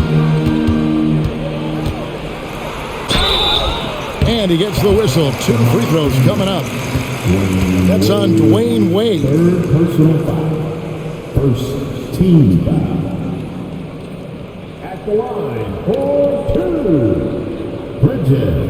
And he gets the whistle. 2 free throws coming up. That's on Dwayne Wade. Third personal foul. First team foul. At the line for 2, Bridges.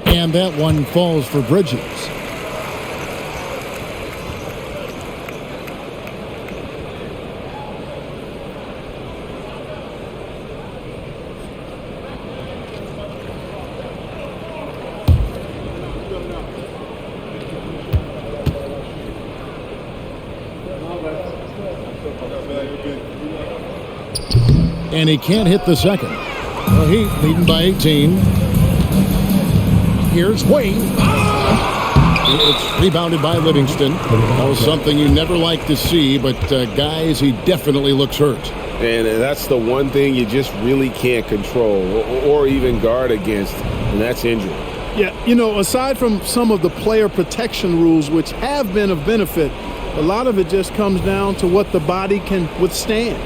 And that one falls for Bridges. And he can't hit the second. The Heat leading by 18. Here's Wade. It's rebounded by Livingston. That was something you never like to see, but guys, he definitely looks hurt. And that's the one thing you just really can't control or even guard against, and that's injury. Yeah, you know, aside from some of the player protection rules, which have been of benefit, a lot of it just comes down to what the body can withstand.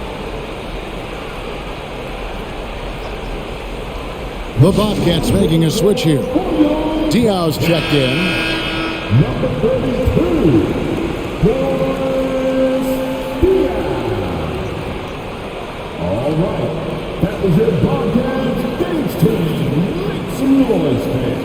The Bobcats making a switch here. Diaw's checked in. Number 32, all right, that was your Bobcats dance team. Make some noise, man.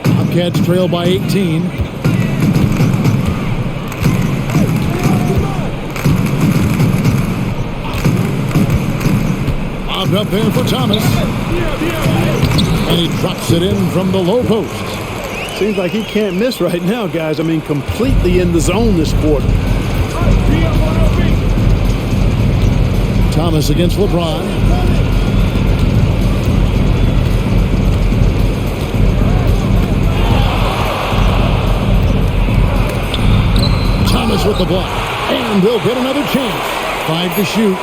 Bobcats trail by 18. Up there for Thomas. And he drops it in from the low post. Seems like he can't miss right now, guys. I mean, completely in the zone this quarter. Thomas against LeBron. Thomas with the block. And they'll get another chance. 5 to shoot.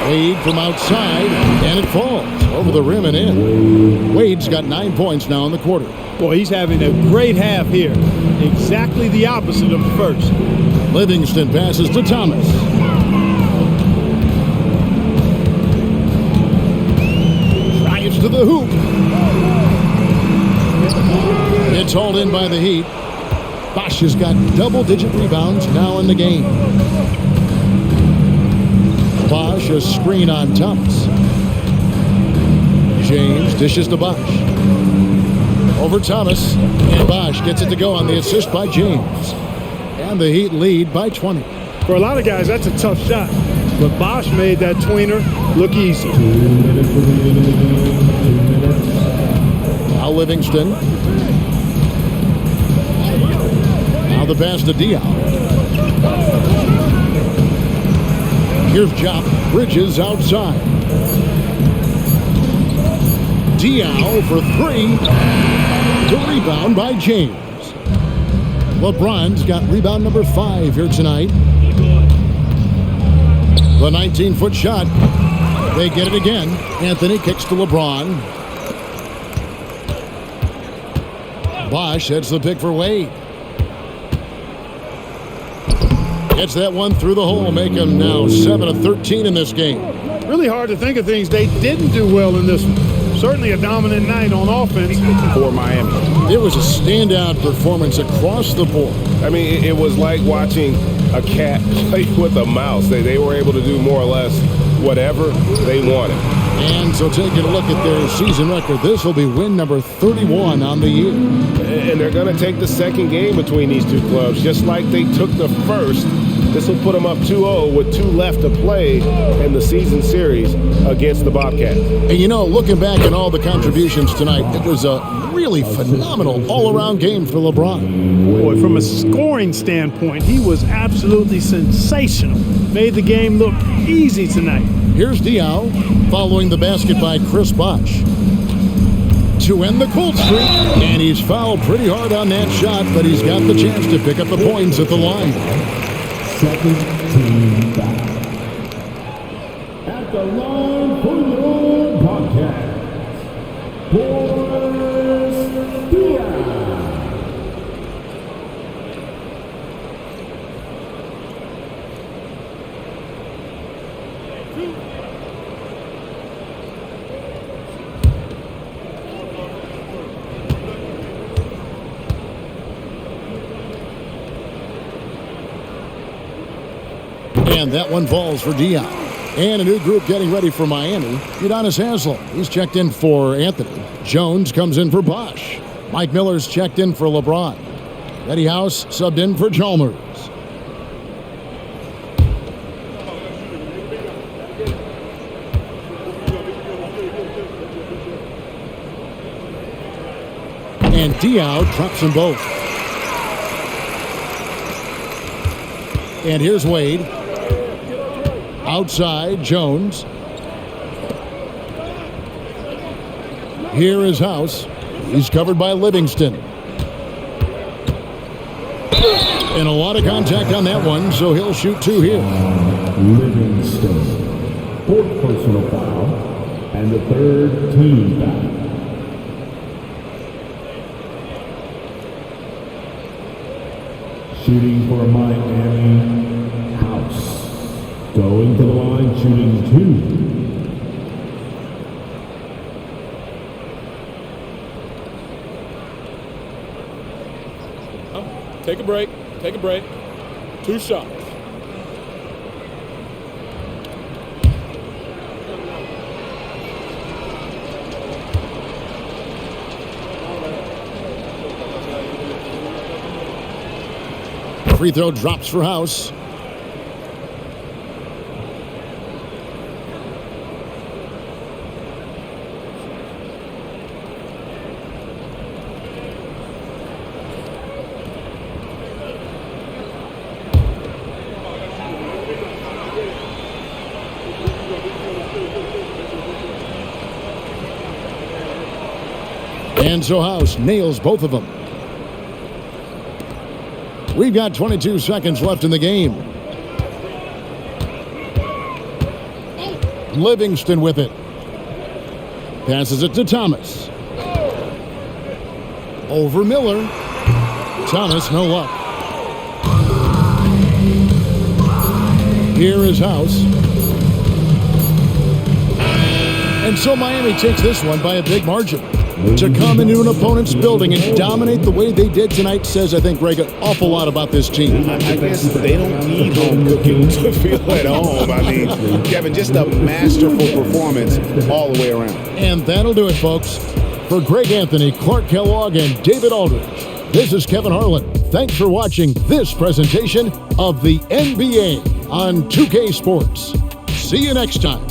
Wade from outside, and it falls over the rim and in. Wade's got 9 points now in the quarter. Boy, he's having a great half here. Exactly the opposite of the first. Livingston passes to Thomas. Drives to the hoop. It's hauled in by the Heat. Bosch has got double-digit rebounds now in the game. Bosch, a screen on Thomas. James dishes to Bosch. Over Thomas. And Bosch gets it to go on the assist by James. And the Heat lead by 20. For a lot of guys, that's a tough shot. But Bosch made that tweener look easy. Now Livingston. Now the pass to Diaw. Here's Jop. Bridges outside. Diao for three. The rebound by James. LeBron's got rebound number 5 here tonight. The 19-foot shot. They get it again. Anthony kicks to LeBron. Bosch heads the pick for Wade. Gets that one through the hole, make him now 7 of 13 in this game. Really hard to think of things they didn't do well in this one. Certainly a dominant night on offense for Miami. It was a standout performance across the board. I mean, it was like watching a cat play with a mouse. They were able to do more or less whatever they wanted. And so taking a look at their season record, this will be win number 31 on the year. And they're going to take the second game between these two clubs, just like they took the first. This will put them up 2-0 with 2 left to play in the season series against the Bobcats. And you know, looking back at all the contributions tonight, it was a really phenomenal all-around game for LeBron. Boy, from a scoring standpoint, he was absolutely sensational. Made the game look easy tonight. Here's Diao following the basket by Chris Bosch to end the cold streak, and he's fouled pretty hard on that shot, but he's got the chance to pick up the points at the line. Second team back. At the line for your podcast, Boris Diaz. And that one falls for Dion. And a new group getting ready for Miami. Udonis Haslem, he's checked in for Anthony. Jones comes in for Bosch. Mike Miller's checked in for LeBron. Eddie House subbed in for Chalmers. And Diao drops them both. And here's Wade. Outside, Jones. Here is House. He's covered by Livingston. And a lot of contact on that one, so he'll shoot 2 here. Livingston. 4th personal foul. And the 3rd team foul. Shooting for Miami, House. Going to the line, shooting 2. Take a break. Take a break. 2 shots. Free throw drops for House. And so House nails both of them. We've got 22 seconds left in the game. Livingston with it. Passes it to Thomas. Over Miller. Thomas, no luck. Here is House. And so Miami takes this one by a big margin. To come into an opponent's building and dominate the way they did tonight says, I think, Greg, an awful lot about this team. I guess they don't need home cooking to feel at home. I mean, Kevin, just a masterful performance all the way around. And that'll do it, folks. For Greg Anthony, Clark Kellogg, and David Aldridge, this is Kevin Harlan. Thanks for watching this presentation of the NBA on 2K Sports. See you next time.